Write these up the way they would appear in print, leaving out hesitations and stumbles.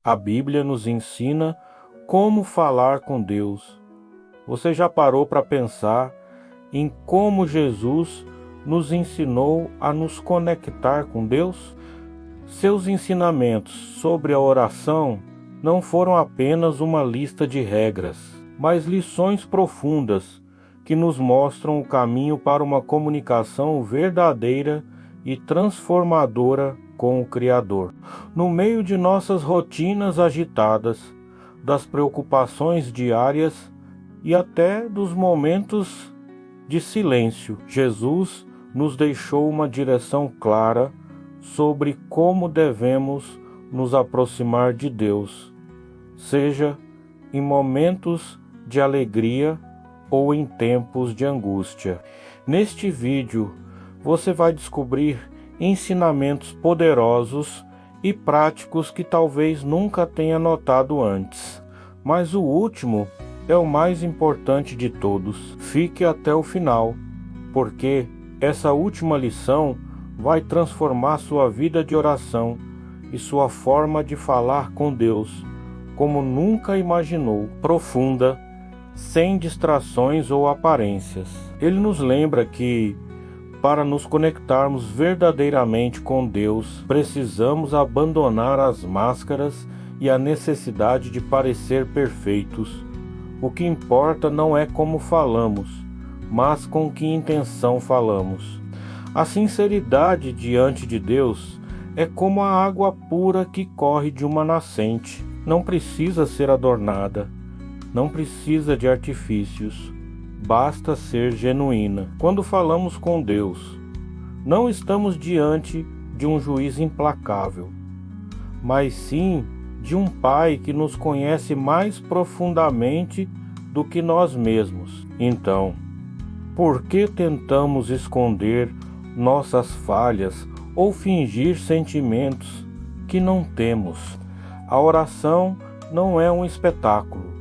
A Bíblia nos ensina como falar com Deus. Você já parou para pensar em como Jesus nos ensinou a nos conectar com Deus? Seus ensinamentos sobre a oração não foram apenas uma lista de regras, mas lições profundas que nos mostram o caminho para uma comunicação verdadeira e transformadora com o Criador. No meio de nossas rotinas agitadas, das preocupações diárias e até dos momentos de silêncio, Jesus nos deixou uma direção clara sobre como devemos nos aproximar de Deus, seja em momentos de alegria ou em tempos de angústia. Neste vídeo, você vai descobrir ensinamentos poderosos e práticos que talvez nunca tenha notado antes, mas o último é o mais importante de todos. Fique até o final, porque essa última lição vai transformar sua vida de oração e sua forma de falar com Deus, como nunca imaginou, profunda, sem distrações ou aparências. Ele nos lembra que, para nos conectarmos verdadeiramente com Deus, precisamos abandonar as máscaras e a necessidade de parecer perfeitos. O que importa não é como falamos, mas com que intenção falamos. A sinceridade diante de Deus é como a água pura que corre de uma nascente. Não precisa ser adornada, não precisa de artifícios, basta ser genuína. Quando falamos com Deus, não estamos diante de um juiz implacável, mas sim de um Pai que nos conhece mais profundamente do que nós mesmos. Então, por que tentamos esconder nossas falhas ou fingir sentimentos que não temos? A oração não é um espetáculo,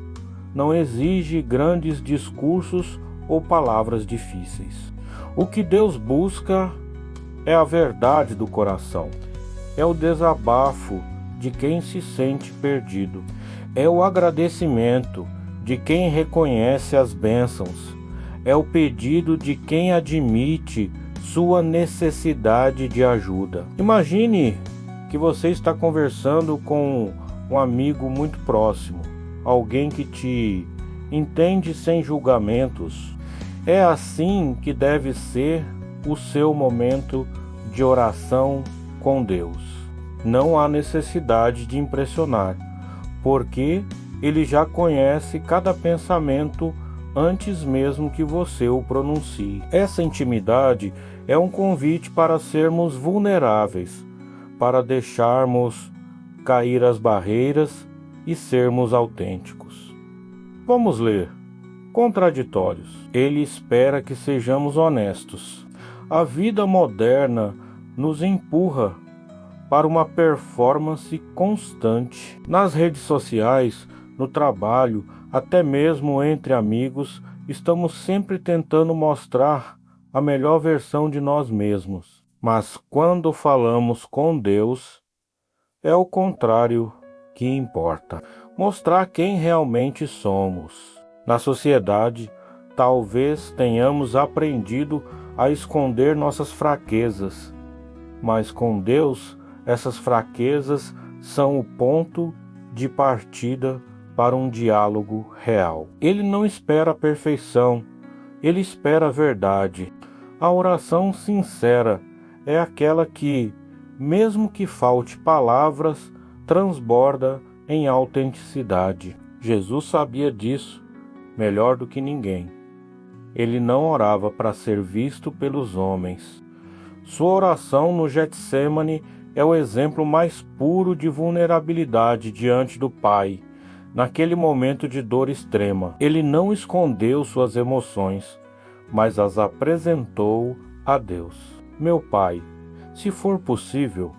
não exige grandes discursos ou palavras difíceis. O que Deus busca é a verdade do coração, é o desabafo de quem se sente perdido, é o agradecimento de quem reconhece as bênçãos, é o pedido de quem admite sua necessidade de ajuda. Imagine que você está conversando com um amigo muito próximo, alguém que te entende sem julgamentos. É assim que deve ser o seu momento de oração com Deus. Não há necessidade de impressionar, porque Ele já conhece cada pensamento antes mesmo que você o pronuncie. Essa intimidade é um convite para sermos vulneráveis, para deixarmos cair as barreiras e sermos autênticos. Vamos ler. Contraditórios. Ele espera que sejamos honestos. A vida moderna nos empurra para uma performance constante. Nas redes sociais, no trabalho, até mesmo entre amigos, estamos sempre tentando mostrar a melhor versão de nós mesmos. Mas quando falamos com Deus, é o contrário que importa. Mostrar quem realmente somos. Na sociedade, talvez tenhamos aprendido a esconder nossas fraquezas, mas com Deus, essas fraquezas são o ponto de partida para um diálogo real. Ele não espera a perfeição, ele espera a verdade. A oração sincera é aquela que, mesmo que falte palavras, transborda em autenticidade. Jesus sabia disso melhor do que ninguém. Ele não orava para ser visto pelos homens. Sua oração no Getsemane é o exemplo mais puro de vulnerabilidade diante do Pai, naquele momento de dor extrema. Ele não escondeu suas emoções, mas as apresentou a Deus. Meu Pai, se for possível,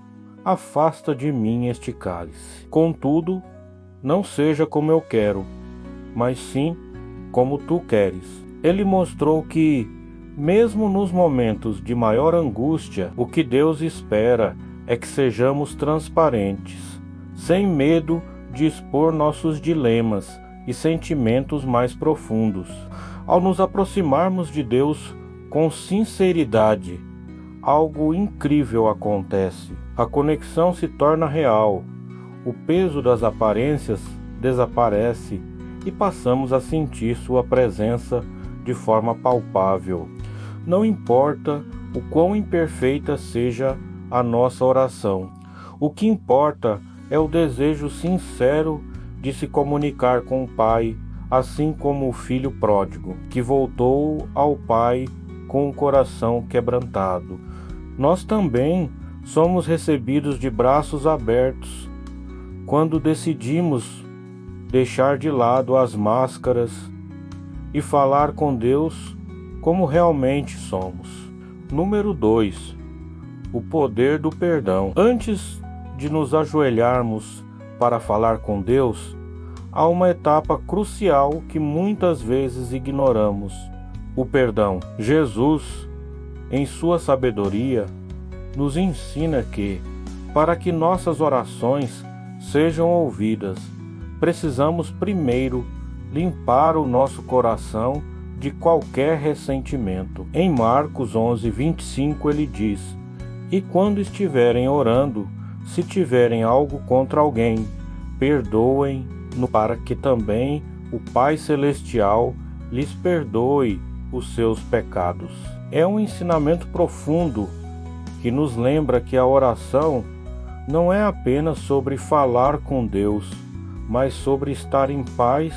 afasta de mim este cálice. Contudo, não seja como eu quero, mas sim como tu queres. Ele mostrou que, mesmo nos momentos de maior angústia, o que Deus espera é que sejamos transparentes, sem medo de expor nossos dilemas e sentimentos mais profundos. Ao nos aproximarmos de Deus com sinceridade, algo incrível acontece. A conexão se torna real, o peso das aparências desaparece e passamos a sentir sua presença de forma palpável. Não importa o quão imperfeita seja a nossa oração, o que importa é o desejo sincero de se comunicar com o Pai, assim como o filho pródigo, que voltou ao Pai com o coração quebrantado. Nós também somos recebidos de braços abertos quando decidimos deixar de lado as máscaras e falar com Deus como realmente somos. Número 2. O poder do perdão. Antes de nos ajoelharmos para falar com Deus, há uma etapa crucial que muitas vezes ignoramos: o perdão. Jesus, em sua sabedoria, nos ensina que, para que nossas orações sejam ouvidas, precisamos primeiro limpar o nosso coração de qualquer ressentimento. Em Marcos 11:25 ele diz: "E quando estiverem orando, se tiverem algo contra alguém, perdoem, para que também o Pai Celestial lhes perdoe os seus pecados." É um ensinamento profundo que nos lembra que a oração não é apenas sobre falar com Deus, mas sobre estar em paz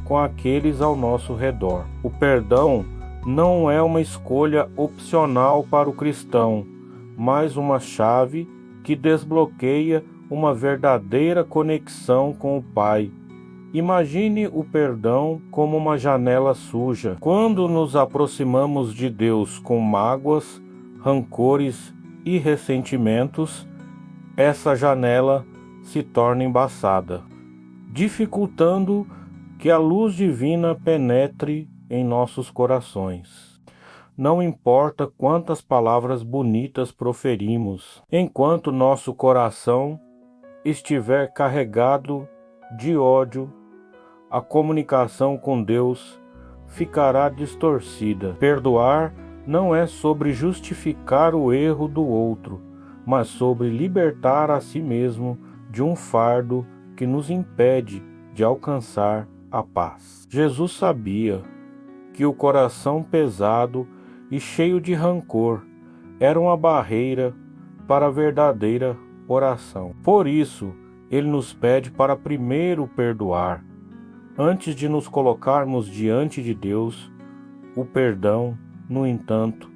com aqueles ao nosso redor. O perdão não é uma escolha opcional para o cristão, mas uma chave que desbloqueia uma verdadeira conexão com o Pai. Imagine o perdão como uma janela suja. Quando nos aproximamos de Deus com mágoas, rancores e ressentimentos, essa janela se torna embaçada, dificultando que a luz divina penetre em nossos corações. Não importa quantas palavras bonitas proferimos, enquanto nosso coração estiver carregado de ódio, a comunicação com Deus ficará distorcida. Perdoar não é sobre justificar o erro do outro, mas sobre libertar a si mesmo de um fardo que nos impede de alcançar a paz. Jesus sabia que o coração pesado e cheio de rancor era uma barreira para a verdadeira oração. Por isso, ele nos pede para primeiro perdoar. Antes de nos colocarmos diante de Deus, o perdão, no entanto,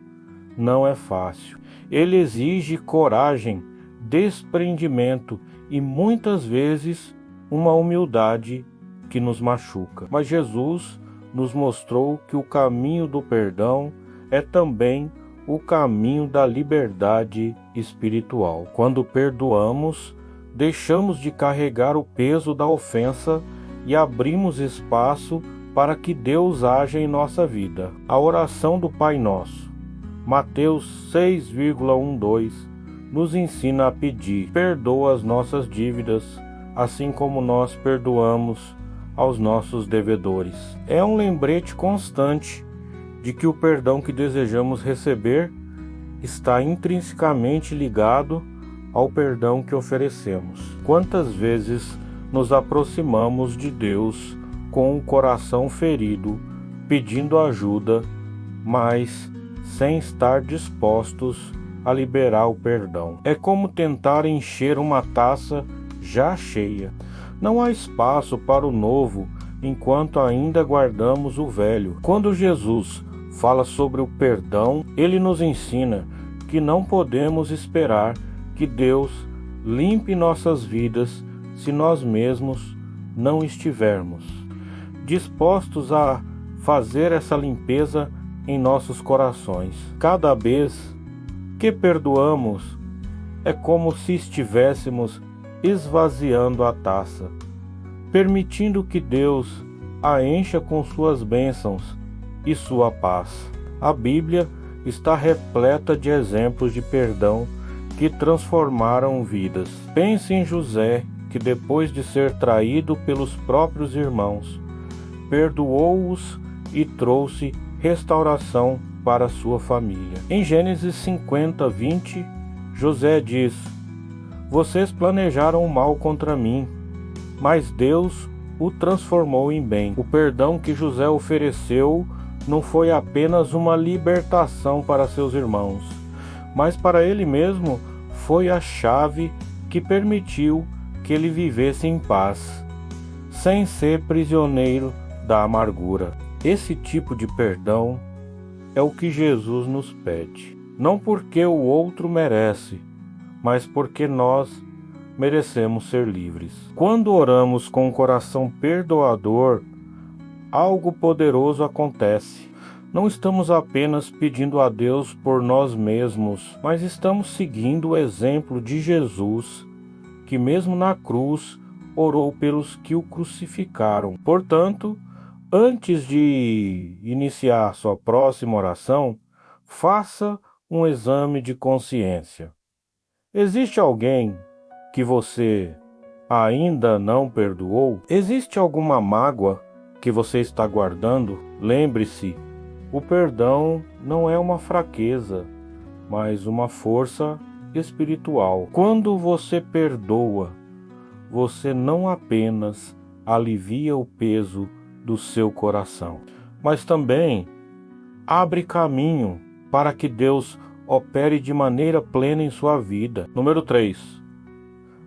não é fácil. Ele exige coragem, desprendimento e muitas vezes uma humildade que nos machuca. Mas Jesus nos mostrou que o caminho do perdão é também o caminho da liberdade espiritual. Quando perdoamos, deixamos de carregar o peso da ofensa e abrimos espaço para que Deus haja em nossa vida. A oração do Pai Nosso, Mateus 6,12, nos ensina a pedir: perdoa as nossas dívidas, assim como nós perdoamos aos nossos devedores. É um lembrete constante de que o perdão que desejamos receber está intrinsecamente ligado ao perdão que oferecemos. Quantas vezes nos aproximamos de Deus com o coração ferido, pedindo ajuda, mas sem estar dispostos a liberar o perdão? É como tentar encher uma taça já cheia. Não há espaço para o novo enquanto ainda guardamos o velho. Quando Jesus fala sobre o perdão, ele nos ensina que não podemos esperar que Deus limpe nossas vidas se nós mesmos não estivermos dispostos a fazer essa limpeza em nossos corações. Cada vez que perdoamos, é como se estivéssemos esvaziando a taça, permitindo que Deus a encha com suas bênçãos e sua paz. A Bíblia está repleta de exemplos de perdão que transformaram vidas. Pense em José, que depois de ser traído pelos próprios irmãos, perdoou-os e trouxe restauração para sua família. Em Gênesis 50, 20, José diz: vocês planejaram o mal contra mim, mas Deus o transformou em bem. O perdão que José ofereceu não foi apenas uma libertação para seus irmãos, mas para ele mesmo foi a chave que permitiu que ele vivesse em paz, sem ser prisioneiro da amargura. Esse tipo de perdão é o que Jesus nos pede, não porque o outro merece, mas porque nós merecemos ser livres. Quando oramos com um coração perdoador, algo poderoso acontece. Não estamos apenas pedindo a Deus por nós mesmos, mas estamos seguindo o exemplo de Jesus, que mesmo na cruz orou pelos que o crucificaram. Portanto, antes de iniciar sua próxima oração, faça um exame de consciência. Existe alguém que você ainda não perdoou? Existe alguma mágoa que você está guardando? Lembre-se, o perdão não é uma fraqueza, mas uma força espiritual. Quando você perdoa, você não apenas alivia o peso do seu coração, mas também abre caminho para que Deus opere de maneira plena em sua vida. Número 3.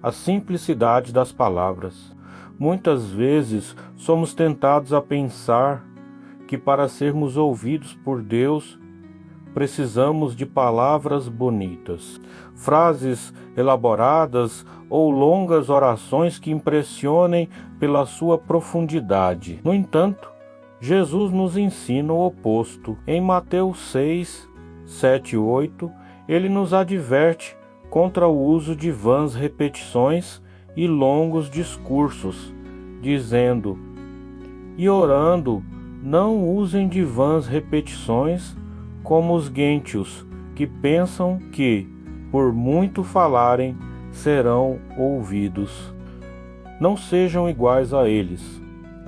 A simplicidade das palavras. Muitas vezes somos tentados a pensar que para sermos ouvidos por Deus, precisamos de palavras bonitas, frases elaboradas ou longas orações que impressionem pela sua profundidade. No entanto, Jesus nos ensina o oposto. Em Mateus 6, 7 e 8, ele nos adverte contra o uso de vãs repetições e longos discursos, dizendo: e orando, não usem de vãs repetições como os gentios, que pensam que, por muito falarem, serão ouvidos. Não sejam iguais a eles,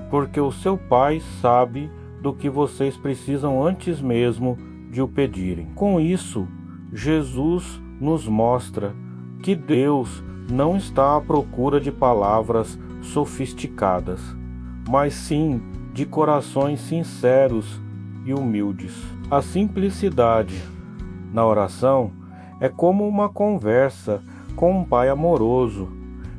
porque o seu Pai sabe do que vocês precisam antes mesmo de o pedirem. Com isso, Jesus nos mostra que Deus não está à procura de palavras sofisticadas, mas sim de corações sinceros e humildes. A simplicidade na oração é como uma conversa com um Pai amoroso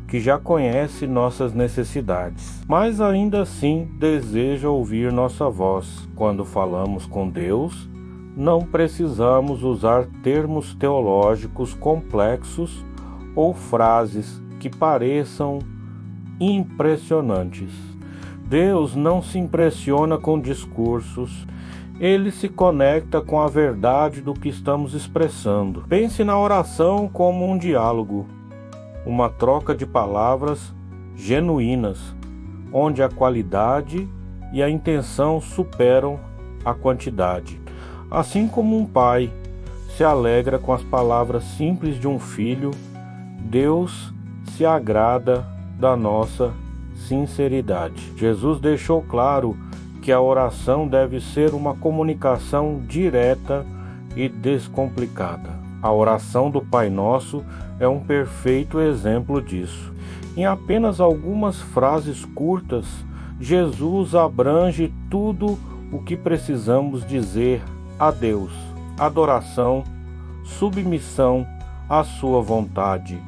que já conhece nossas necessidades, mas ainda assim deseja ouvir nossa voz. Quando falamos com Deus, não precisamos usar termos teológicos complexos ou frases que pareçam impressionantes. Deus não se impressiona com discursos, ele se conecta com a verdade do que estamos expressando. Pense na oração como um diálogo, uma troca de palavras genuínas, onde a qualidade e a intenção superam a quantidade. Assim como um pai se alegra com as palavras simples de um filho, Deus se agrada da nossa sinceridade. Jesus deixou claro que a oração deve ser uma comunicação direta e descomplicada. A oração do Pai Nosso é um perfeito exemplo disso. Em apenas algumas frases curtas, Jesus abrange tudo o que precisamos dizer a Deus: adoração, submissão à sua vontade,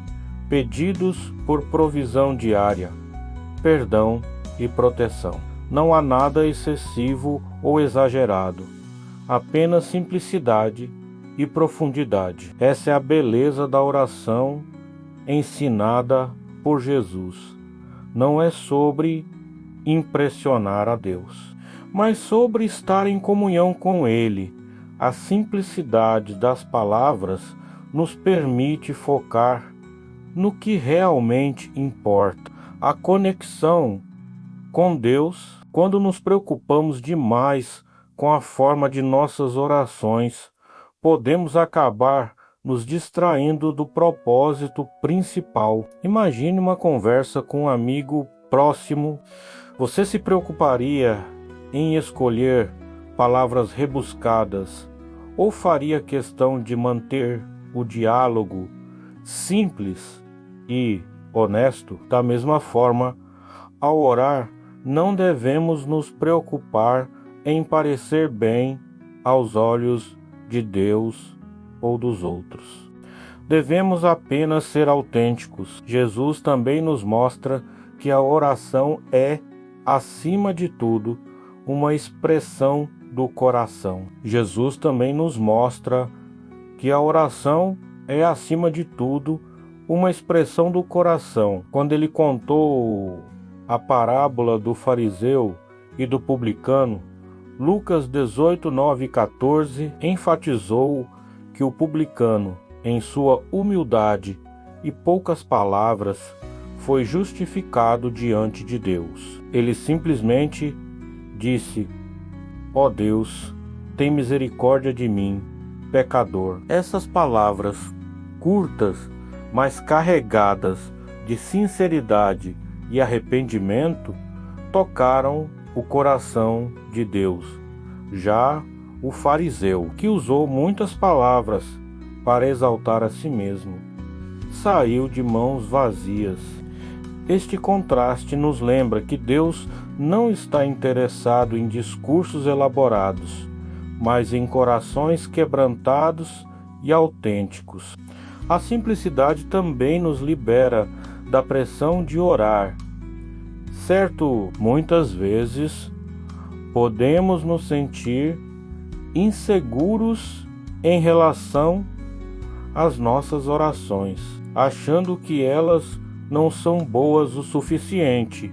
pedidos por provisão diária, perdão e proteção. Não há nada excessivo ou exagerado, apenas simplicidade e profundidade. Essa é a beleza da oração ensinada por Jesus. Não é sobre impressionar a Deus, mas sobre estar em comunhão com Ele. A simplicidade das palavras nos permite focar no que realmente importa. A conexão com Deus. Quando nos preocupamos demais com a forma de nossas orações, podemos acabar nos distraindo do propósito principal. Imagine uma conversa com um amigo próximo. Você se preocuparia em escolher palavras rebuscadas ou faria questão de manter o diálogo simples e honesto? Da mesma forma, ao orar, não devemos nos preocupar em parecer bem aos olhos de Deus ou dos outros. Devemos apenas ser autênticos. Jesus também nos mostra que a oração é, acima de tudo, uma expressão do coração. Jesus também nos mostra que a oração é, acima de tudo, uma expressão do coração. Quando ele contou a parábola do fariseu e do publicano, Lucas 18, 9 e 14 enfatizou que o publicano, em sua humildade e poucas palavras, foi justificado diante de Deus. Ele simplesmente disse: ó Deus, tem misericórdia de mim, pecador. Essas palavras curtas, mas carregadas de sinceridade e arrependimento, tocaram o coração de Deus. Já o fariseu, que usou muitas palavras para exaltar a si mesmo, saiu de mãos vazias. Este contraste nos lembra que Deus não está interessado em discursos elaborados, mas em corações quebrantados e autênticos. A simplicidade também nos libera da pressão de orar. Certo, muitas vezes podemos nos sentir inseguros em relação às nossas orações, achando que elas não são boas o suficiente,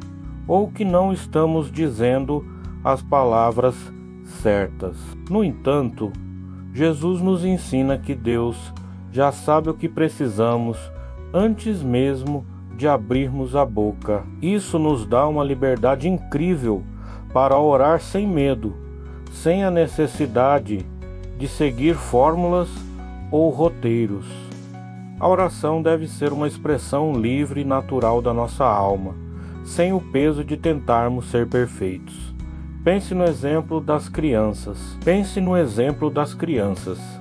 ou que não estamos dizendo as palavras certas. No entanto, Jesus nos ensina que Deus já sabe o que precisamos antes mesmo de abrirmos a boca. Isso nos dá uma liberdade incrível para orar sem medo, sem a necessidade de seguir fórmulas ou roteiros. A oração deve ser uma expressão livre e natural da nossa alma, sem o peso de tentarmos ser perfeitos. Pense no exemplo das crianças.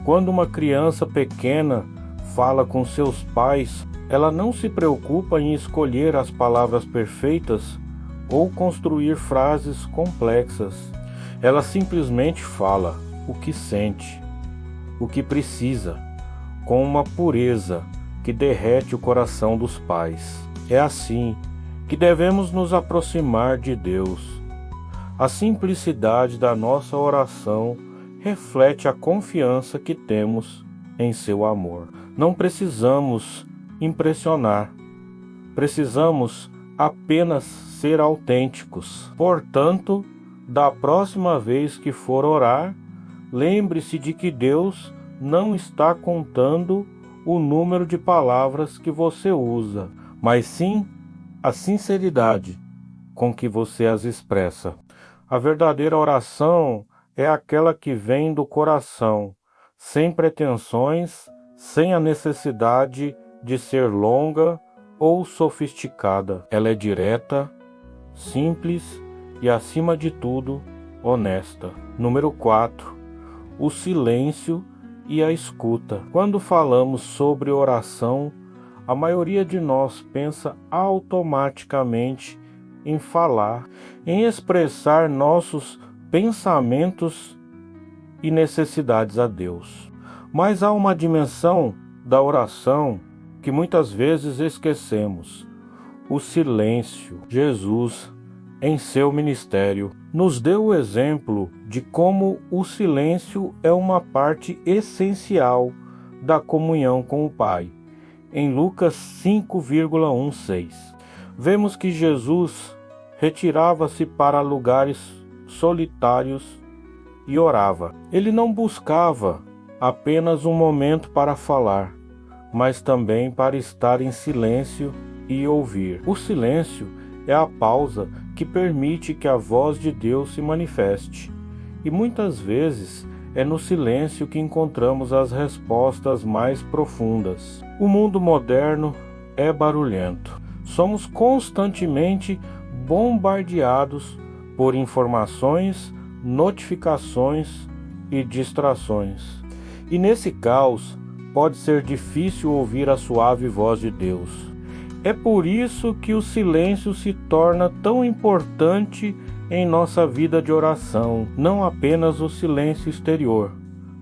Quando uma criança pequena fala com seus pais, ela não se preocupa em escolher as palavras perfeitas ou construir frases complexas. Ela simplesmente fala o que sente, o que precisa, com uma pureza que derrete o coração dos pais. É assim que devemos nos aproximar de Deus. A simplicidade da nossa oração reflete a confiança que temos em seu amor. Não precisamos impressionar, precisamos apenas ser autênticos. Portanto, da próxima vez que for orar, lembre-se de que Deus não está contando o número de palavras que você usa, mas sim a sinceridade com que você as expressa. A verdadeira oração é aquela que vem do coração, sem pretensões, sem a necessidade de ser longa ou sofisticada. Ela é direta, simples e, acima de tudo, honesta. Número 4. O silêncio e a escuta. Quando falamos sobre oração, a maioria de nós pensa automaticamente em falar, em expressar nossos pensamentos e necessidades a Deus. Mas há uma dimensão da oração que muitas vezes esquecemos: o silêncio. Jesus, em seu ministério, nos deu o exemplo de como o silêncio é uma parte essencial da comunhão com o Pai. Em Lucas 5,16, vemos que Jesus retirava-se para lugares solitários e orava. Ele não buscava apenas um momento para falar, mas também para estar em silêncio e ouvir. O silêncio é a pausa que permite que a voz de Deus se manifeste. E muitas vezes É no silêncio que encontramos as respostas mais profundas. O mundo moderno é barulhento. Somos constantemente bombardeados por informações, notificações e distrações. E nesse caos, pode ser difícil ouvir a suave voz de Deus. É por isso que o silêncio se torna tão importante em nossa vida de oração, não apenas o silêncio exterior,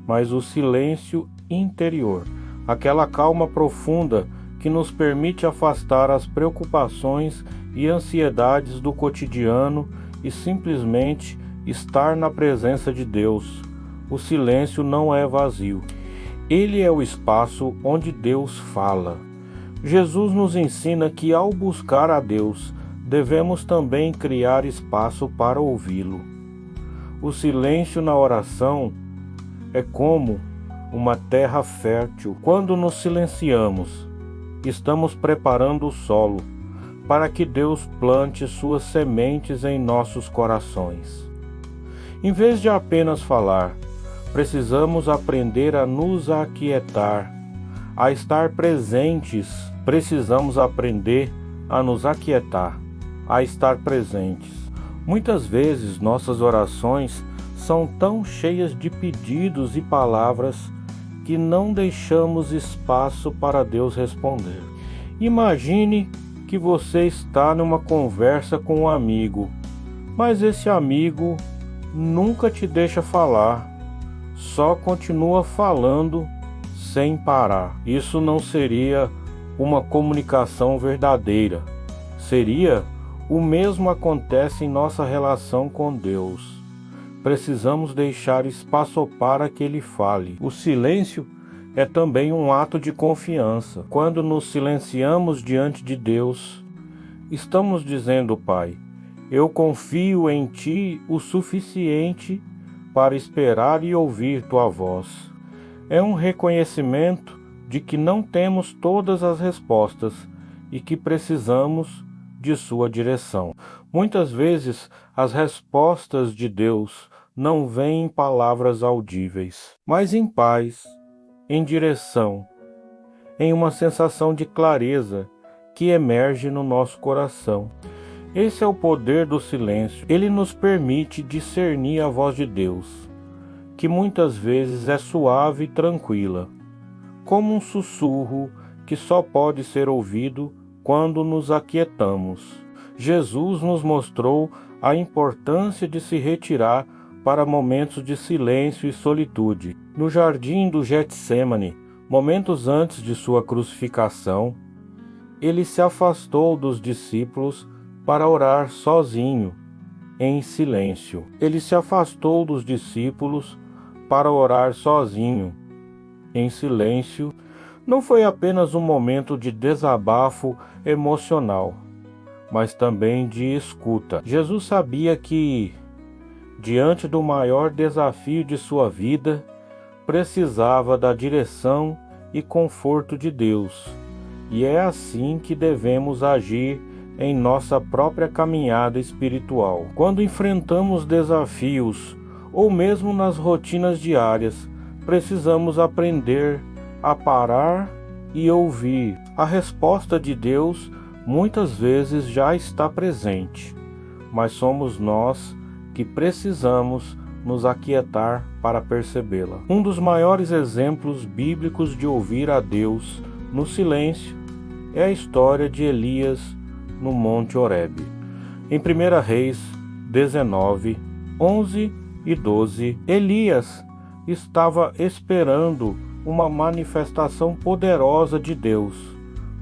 mas o silêncio interior, aquela calma profunda que nos permite afastar as preocupações e ansiedades do cotidiano e simplesmente estar na presença de Deus. O silêncio não é vazio. Ele é o espaço onde Deus fala. Jesus nos ensina que ao buscar a Deus, devemos também criar espaço para ouvi-lo. O silêncio na oração é como uma terra fértil. Quando nos silenciamos, estamos preparando o solo para que Deus plante suas sementes em nossos corações. Em vez de apenas falar, precisamos aprender a nos aquietar, a estar presentes. Precisamos aprender a nos aquietar, a estar presentes. Muitas vezes nossas orações são tão cheias de pedidos e palavras que não deixamos espaço para Deus responder. Imagine que você está numa conversa com um amigo, mas esse amigo nunca te deixa falar, só continua falando sem parar. Isso não seria uma comunicação verdadeira. O mesmo acontece em nossa relação com Deus. Precisamos deixar espaço para que Ele fale. O silêncio é também um ato de confiança. Quando nos silenciamos diante de Deus, estamos dizendo: Pai, eu confio em Ti o suficiente para esperar e ouvir Tua voz. É um reconhecimento de que não temos todas as respostas e que precisamos de sua direção. Muitas vezes as respostas de Deus não vêm em palavras audíveis, mas em paz, em direção, em uma sensação de clareza que emerge no nosso coração. Esse é o poder do silêncio. Ele nos permite discernir a voz de Deus, que muitas vezes é suave e tranquila, como um sussurro que só pode ser ouvido quando nos aquietamos. Jesus nos mostrou a importância de se retirar para momentos de silêncio e solitude. No jardim do Getsêmani, momentos antes de sua crucificação, ele se afastou dos discípulos para orar sozinho, em silêncio. Ele se afastou dos discípulos para orar sozinho, em silêncio. Não foi apenas um momento de desabafo emocional, mas também de escuta. Jesus sabia que, diante do maior desafio de sua vida, precisava da direção e conforto de Deus. E é assim que devemos agir em nossa própria caminhada espiritual. Quando enfrentamos desafios, ou mesmo nas rotinas diárias, precisamos aprender a parar e ouvir. A resposta de Deus muitas vezes já está presente, mas somos nós que precisamos nos aquietar para percebê-la. Um dos maiores exemplos bíblicos de ouvir a Deus no silêncio é a história de Elias no Monte Horebe. Em 1 Reis 19, 11 e 12, Elias estava esperando uma manifestação poderosa de Deus,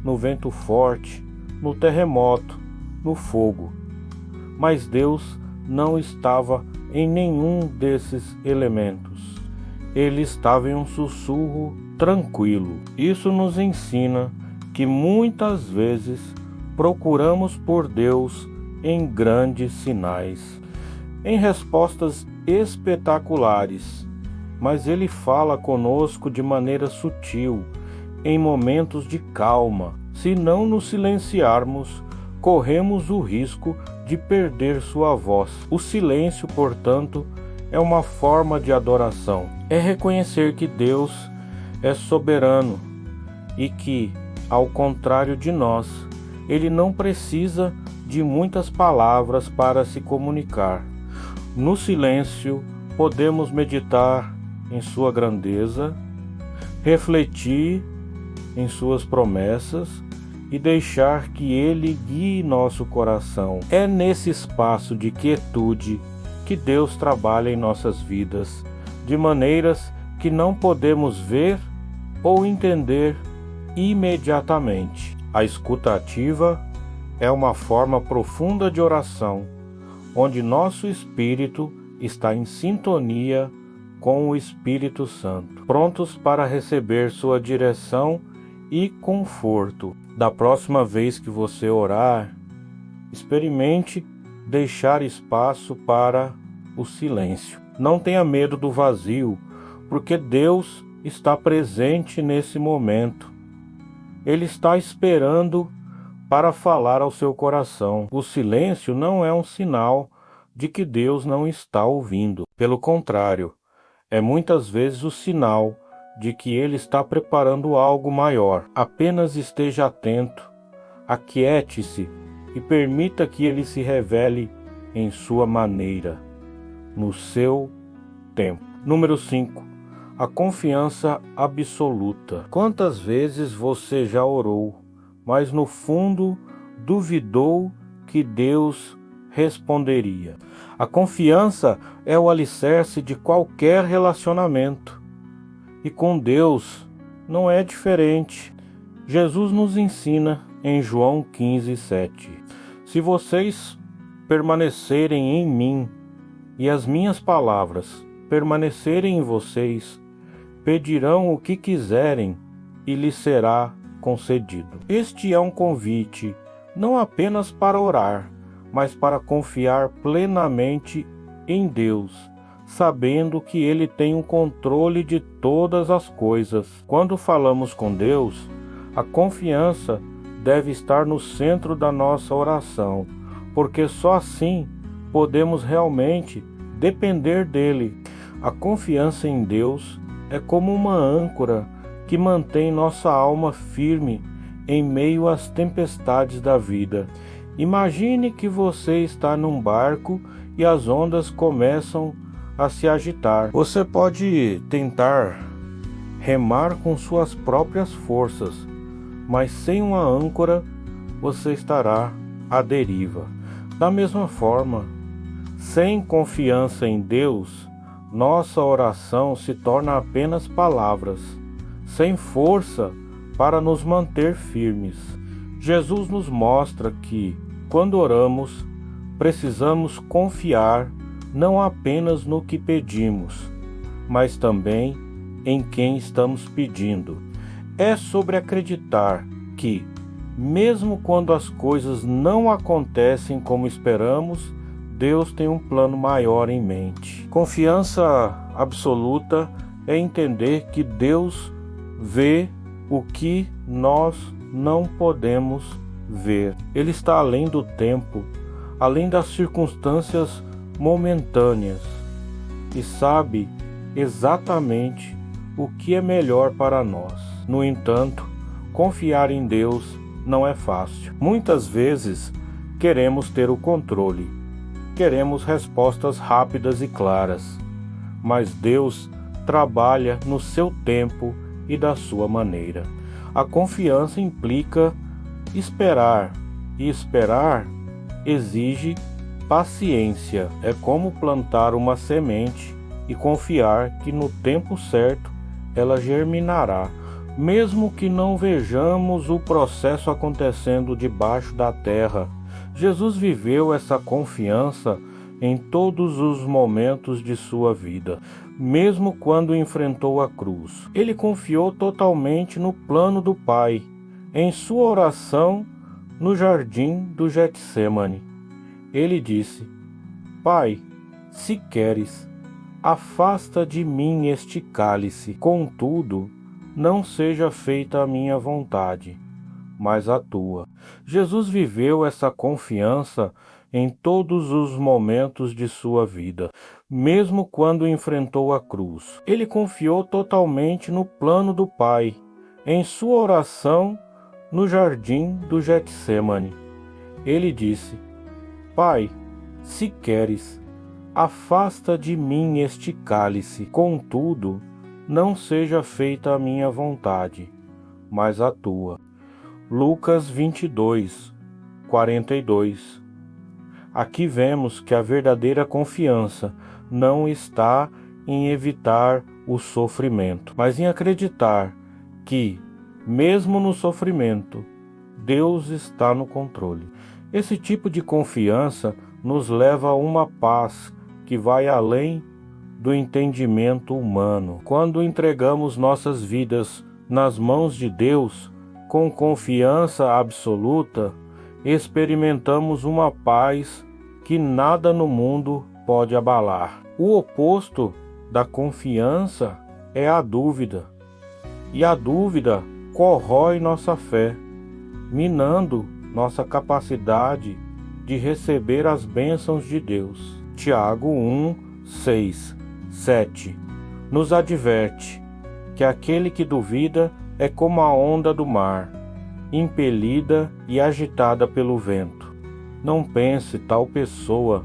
no vento forte, no terremoto, no fogo. Mas Deus não estava em nenhum desses elementos. Ele estava em um sussurro tranquilo. Isso nos ensina que muitas vezes procuramos por Deus em grandes sinais, em respostas espetaculares, mas Ele fala conosco de maneira sutil, em momentos de calma. Se não nos silenciarmos, corremos o risco de perder sua voz. O silêncio, portanto, é uma forma de adoração. É reconhecer que Deus é soberano e que, ao contrário de nós, Ele não precisa de muitas palavras para se comunicar. No silêncio, podemos meditar em sua grandeza, refletir em suas promessas e deixar que Ele guie nosso coração. É nesse espaço de quietude que Deus trabalha em nossas vidas, de maneiras que não podemos ver ou entender imediatamente. A escuta ativa é uma forma profunda de oração, onde nosso espírito está em sintonia com o Espírito Santo, prontos para receber sua direção e conforto. Da próxima vez que você orar, experimente deixar espaço para o silêncio. Não tenha medo do vazio, porque Deus está presente nesse momento. Ele está esperando para falar ao seu coração. O silêncio não é um sinal de que Deus não está ouvindo. Pelo contrário, é muitas vezes o sinal de que Ele está preparando algo maior. Apenas esteja atento, aquiete-se e permita que Ele se revele em sua maneira, no seu tempo. Número 5. A confiança absoluta. Quantas vezes você já orou, mas no fundo duvidou que Deus responderia? A confiança é o alicerce de qualquer relacionamento. E com Deus não é diferente. Jesus nos ensina em João 15:7. Se vocês permanecerem em mim e as minhas palavras permanecerem em vocês, pedirão o que quiserem e lhes será concedido. Este é um convite não apenas para orar, mas para confiar plenamente em Deus, sabendo que Ele tem o controle de todas as coisas. Quando falamos com Deus, a confiança deve estar no centro da nossa oração, porque só assim podemos realmente depender dEle. A confiança em Deus é como uma âncora que mantém nossa alma firme em meio às tempestades da vida. Imagine que você está num barco e as ondas começam a se agitar. Você pode tentar remar com suas próprias forças, mas sem uma âncora você estará à deriva. Da mesma forma, sem confiança em Deus, nossa oração se torna apenas palavras, sem força para nos manter firmes. Jesus nos mostra que, quando oramos, precisamos confiar não apenas no que pedimos, mas também em quem estamos pedindo. É sobre acreditar que, mesmo quando as coisas não acontecem como esperamos, Deus tem um plano maior em mente. Confiança absoluta é entender que Deus vê o que nós não podemos ver. Ele está além do tempo, além das circunstâncias momentâneas, e sabe exatamente o que é melhor para nós. No entanto, confiar em Deus não é fácil. Muitas vezes queremos ter o controle, queremos respostas rápidas e claras, mas Deus trabalha no seu tempo e da sua maneira. A confiança implica esperar, e esperar exige paciência. É como plantar uma semente e confiar que no tempo certo ela germinará, mesmo que não vejamos o processo acontecendo debaixo da terra. Jesus viveu essa confiança em todos os momentos de sua vida, mesmo quando enfrentou a cruz. Ele confiou totalmente no plano do Pai. Em sua oração no jardim do Getsêmani, ele disse: Pai, se queres, afasta de mim este cálice. Contudo, não seja feita a minha vontade, mas a tua. Jesus viveu essa confiança em todos os momentos de sua vida, mesmo quando enfrentou a cruz. Ele confiou totalmente no plano do Pai, em sua oração no jardim do Getsêmani. Ele disse: Pai, se queres, afasta de mim este cálice, contudo, não seja feita a minha vontade, mas a tua. Lucas 22, 42. Aqui vemos que a verdadeira confiança não está em evitar o sofrimento, mas em acreditar que, mesmo no sofrimento, Deus está no controle. Esse tipo de confiança nos leva a uma paz que vai além do entendimento humano. Quando entregamos nossas vidas nas mãos de Deus, com confiança absoluta, experimentamos uma paz que nada no mundo pode abalar. O oposto da confiança é a dúvida, e a dúvida corrói nossa fé, minando nossa capacidade de receber as bênçãos de Deus. Tiago 1, 6, 7 nos adverte que aquele que duvida é como a onda do mar, impelida e agitada pelo vento. Não pense tal pessoa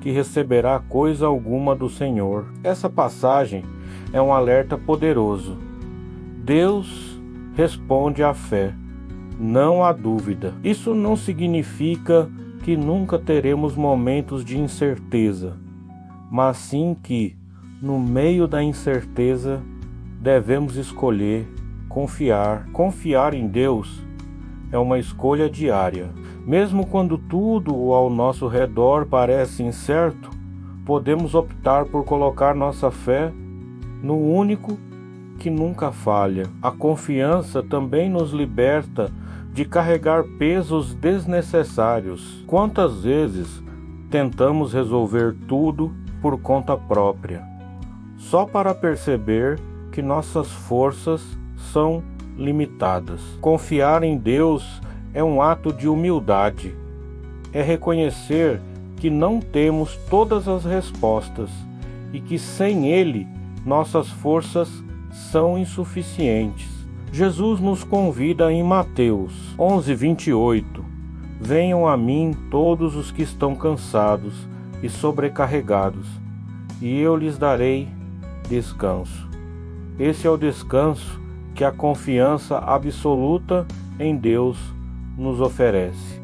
que receberá coisa alguma do Senhor. Essa passagem é um alerta poderoso. Deus responde à fé, não à dúvida. Isso não significa que nunca teremos momentos de incerteza, mas sim que, no meio da incerteza, devemos escolher confiar. Confiar em Deus é uma escolha diária. Mesmo quando tudo ao nosso redor parece incerto, podemos optar por colocar nossa fé no único que nunca falha. A confiança também nos liberta de carregar pesos desnecessários. Quantas vezes tentamos resolver tudo por conta própria, só para perceber que nossas forças são limitadas? Confiar em Deus é um ato de humildade. É reconhecer que não temos todas as respostas e que sem Ele nossas forças são insuficientes. Jesus nos convida em Mateus 11:28. Venham a mim todos os que estão cansados e sobrecarregados, e eu lhes darei descanso. Esse é o descanso que a confiança absoluta em Deus nos oferece.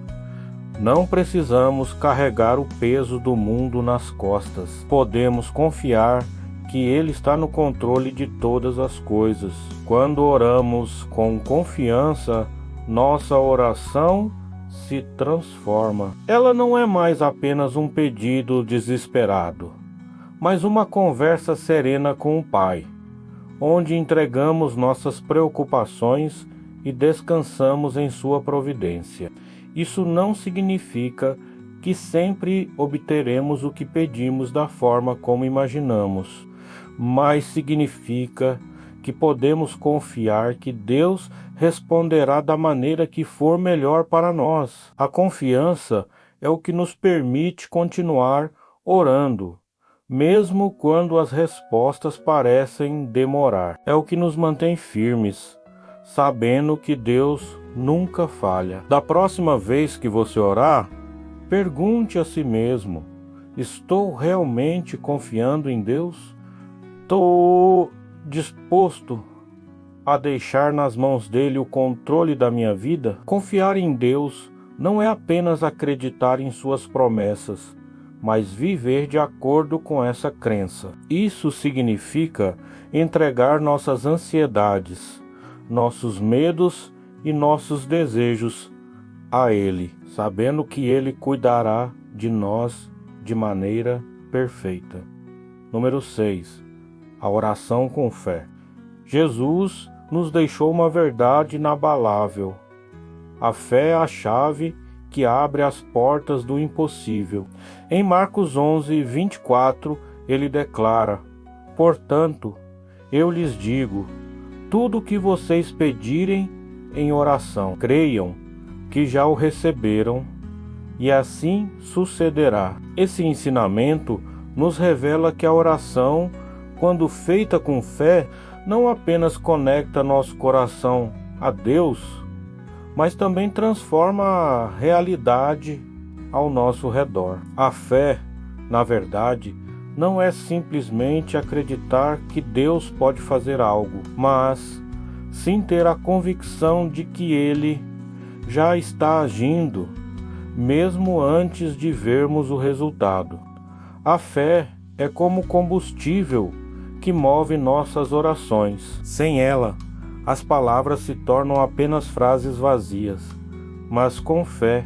Não precisamos carregar o peso do mundo nas costas. Podemos confiar que Ele está no controle de todas as coisas. Quando oramos com confiança, nossa oração se transforma. Ela não é mais apenas um pedido desesperado, mas uma conversa serena com o Pai, onde entregamos nossas preocupações e descansamos em sua providência. Isso não significa que sempre obteremos o que pedimos da forma como imaginamos, mas significa que podemos confiar que Deus responderá da maneira que for melhor para nós. A confiança é o que nos permite continuar orando, mesmo quando as respostas parecem demorar. É o que nos mantém firmes, sabendo que Deus nunca falha. Da próxima vez que você orar, pergunte a si mesmo: estou realmente confiando em Deus? Estou disposto a deixar nas mãos dele o controle da minha vida? Confiar em Deus não é apenas acreditar em suas promessas, mas viver de acordo com essa crença. Isso significa entregar nossas ansiedades, nossos medos e nossos desejos a Ele, sabendo que Ele cuidará de nós de maneira perfeita. Número 6. A oração com fé. Jesus nos deixou uma verdade inabalável. A fé é a chave que abre as portas do impossível. Em Marcos 11:24, ele declara: portanto, eu lhes digo, tudo o que vocês pedirem em oração, creiam que já o receberam e assim sucederá. Esse ensinamento nos revela que a oração, quando feita com fé, não apenas conecta nosso coração a Deus, mas também transforma a realidade ao nosso redor. A fé, na verdade, não é simplesmente acreditar que Deus pode fazer algo, mas sim ter a convicção de que Ele já está agindo, mesmo antes de vermos o resultado. A fé é como combustível que move nossas orações. Sem ela, as palavras se tornam apenas frases vazias, mas com fé,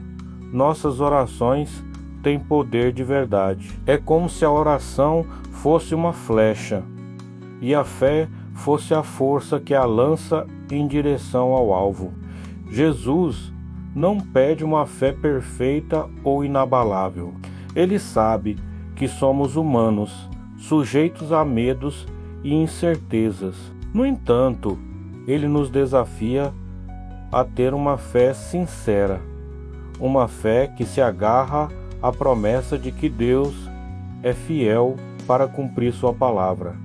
nossas orações têm poder de verdade. É como se a oração fosse uma flecha e a fé fosse a força que a lança em direção ao alvo. Jesus não pede uma fé perfeita ou inabalável. Ele sabe que somos humanos, sujeitos a medos e incertezas. No entanto, Ele nos desafia a ter uma fé sincera, uma fé que se agarra à promessa de que Deus é fiel para cumprir sua palavra.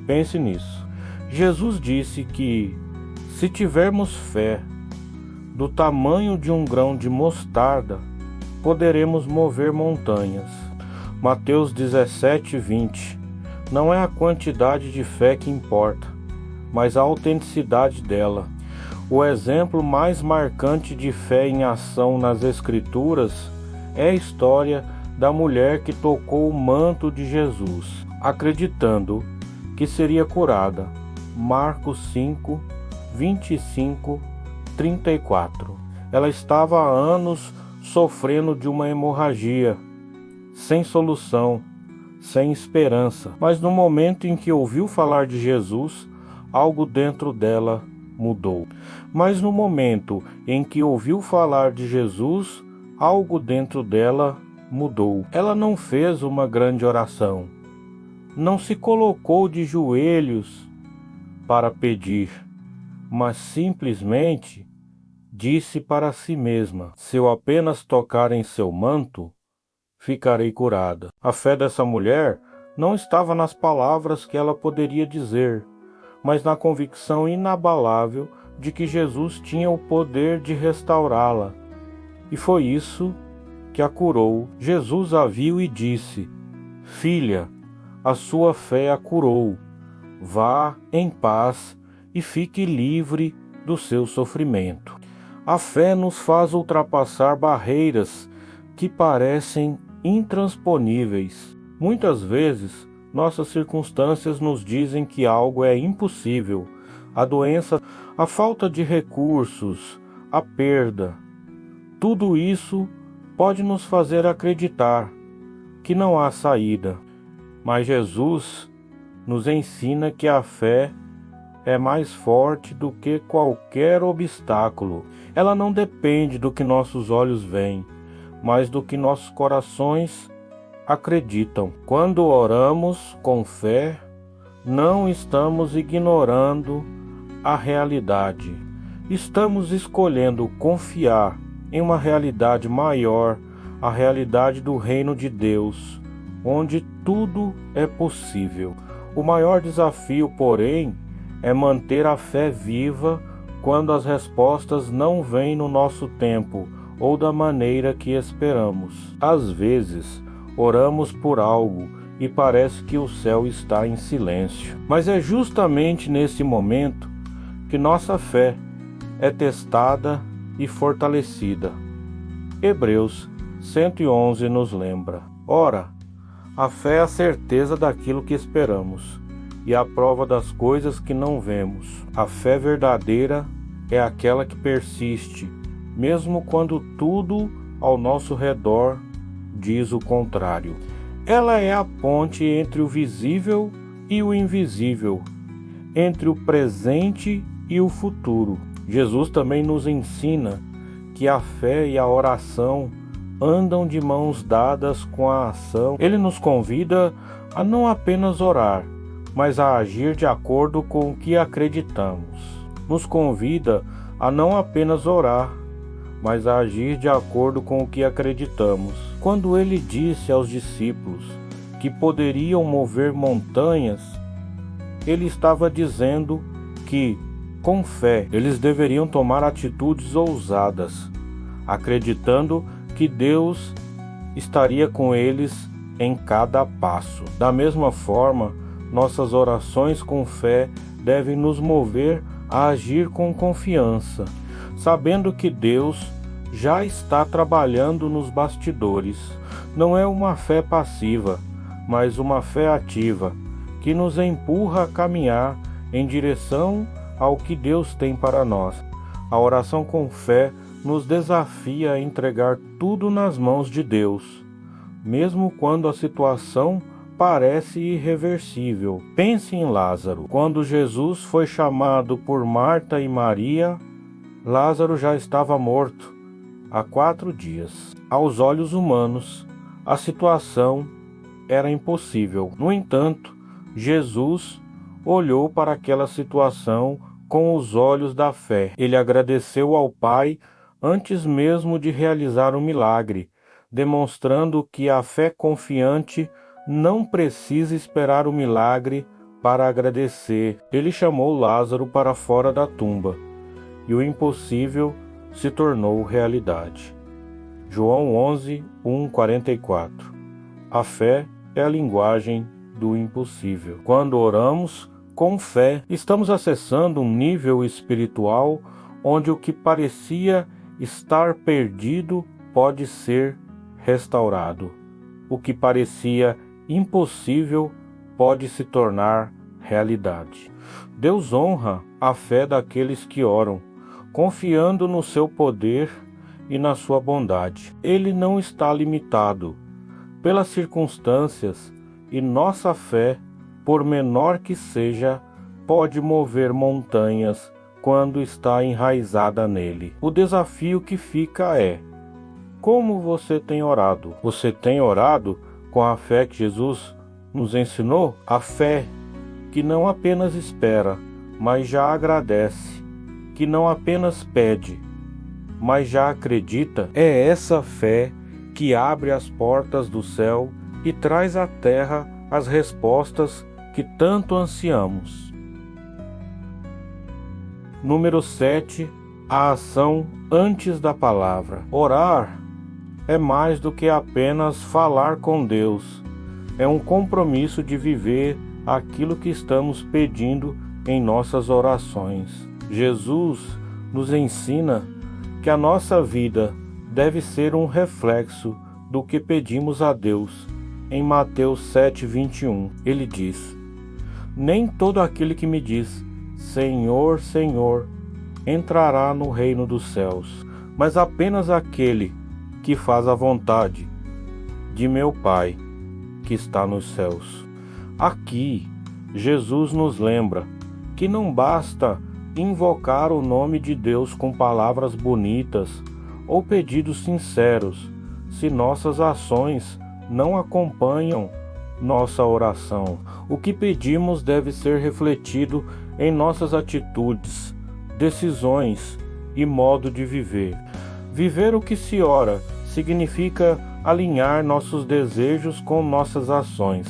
Pense nisso. Jesus disse que, se tivermos fé do tamanho de um grão de mostarda, poderemos mover montanhas. Mateus 17:20. Não é a quantidade de fé que importa, mas a autenticidade dela. O exemplo mais marcante de fé em ação nas Escrituras é a história da mulher que tocou o manto de Jesus, acreditando que seria curada. Marcos 5, 25, 34. Ela estava há anos sofrendo de uma hemorragia, sem solução, sem esperança. Mas no momento em que ouviu falar de Jesus, algo dentro dela mudou. Mas no momento em que ouviu falar de Jesus, algo dentro dela mudou. Ela não fez uma grande oração, não se colocou de joelhos para pedir, mas simplesmente disse para si mesma: se eu apenas tocar em seu manto, ficarei curada. A fé dessa mulher não estava nas palavras que ela poderia dizer, mas na convicção inabalável de que Jesus tinha o poder de restaurá-la. E foi isso que a curou. Jesus a viu e disse: filha, a sua fé a curou. Vá em paz e fique livre do seu sofrimento. A fé nos faz ultrapassar barreiras que parecem intransponíveis. Muitas vezes, nossas circunstâncias nos dizem que algo é impossível. A doença, a falta de recursos, a perda. Tudo isso pode nos fazer acreditar que não há saída. Mas Jesus nos ensina que a fé é mais forte do que qualquer obstáculo. Ela não depende do que nossos olhos veem, mas do que nossos corações acreditam. Quando oramos com fé, não estamos ignorando a realidade. Estamos escolhendo confiar em uma realidade maior, a realidade do reino de Deus, onde tudo é possível. O maior desafio, porém, é manter a fé viva quando as respostas não vêm no nosso tempo ou da maneira que esperamos. Às vezes, oramos por algo e parece que o céu está em silêncio. Mas é justamente nesse momento que nossa fé é testada e fortalecida. Hebreus 111 nos lembra: ora, a fé é a certeza daquilo que esperamos e a prova das coisas que não vemos. A fé verdadeira é aquela que persiste, mesmo quando tudo ao nosso redor diz o contrário. Ela é a ponte entre o visível e o invisível, entre o presente e o futuro. Jesus também nos ensina que a fé e a oração andam de mãos dadas com a ação. Ele nos convida a não apenas orar, mas a agir de acordo com o que acreditamos. Nos convida a não apenas orar, mas a agir de acordo com o que acreditamos. Quando ele disse aos discípulos que poderiam mover montanhas, ele estava dizendo que, com fé, eles deveriam tomar atitudes ousadas, acreditando que Deus estaria com eles em cada passo. Da mesma forma, nossas orações com fé devem nos mover a agir com confiança, sabendo que Deus já está trabalhando nos bastidores. Não é uma fé passiva, mas uma fé ativa, que nos empurra a caminhar em direção ao que Deus tem para nós. A oração com fé nos desafia a entregar tudo nas mãos de Deus, mesmo quando a situação parece irreversível. Pense em Lázaro. Quando Jesus foi chamado por Marta e Maria, Lázaro já estava morto há 4 dias. Aos olhos humanos, a situação era impossível. No entanto, Jesus olhou para aquela situação com os olhos da fé. Ele agradeceu ao Pai antes mesmo de realizar o milagre, demonstrando que a fé confiante não precisa esperar o milagre para agradecer. Ele chamou Lázaro para fora da tumba, e o impossível se tornou realidade. João 11, 44. A fé é a linguagem do impossível. Quando oramos com fé, estamos acessando um nível espiritual onde o que parecia estar perdido pode ser restaurado. O que parecia impossível pode se tornar realidade. Deus honra a fé daqueles que oram, confiando no seu poder e na sua bondade. Ele não está limitado pelas circunstâncias e nossa fé, por menor que seja, pode mover montanhas quando está enraizada nele. O desafio que fica é: como você tem orado? Você tem orado com a fé que Jesus nos ensinou? A fé que não apenas espera, mas já agradece, que não apenas pede, mas já acredita. É essa fé que abre as portas do céu e traz à terra as respostas que tanto ansiamos. Número 7. A ação antes da palavra. Orar é mais do que apenas falar com Deus. É um compromisso de viver aquilo que estamos pedindo em nossas orações. Jesus nos ensina que a nossa vida deve ser um reflexo do que pedimos a Deus. Em Mateus 7:21, ele diz: nem todo aquele que me diz, Senhor, Senhor, entrará no reino dos céus, mas apenas aquele que faz a vontade de meu Pai que está nos céus. Aqui, Jesus nos lembra que não basta invocar o nome de Deus com palavras bonitas ou pedidos sinceros, se nossas ações não acompanham nossa oração. O que pedimos deve ser refletido em nossas atitudes, decisões e modo de viver. Viver o que se ora significa alinhar nossos desejos com nossas ações.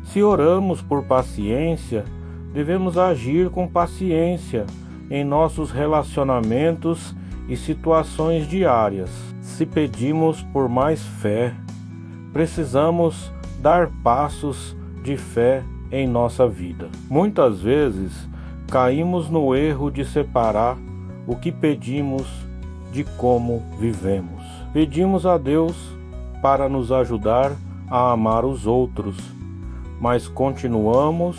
Se oramos por paciência, devemos agir com paciência em nossos relacionamentos e situações diárias. Se pedimos por mais fé, precisamos dar passos de fé em nossa vida. Muitas vezes, caímos no erro de separar o que pedimos de como vivemos. Pedimos a Deus para nos ajudar a amar os outros, mas continuamos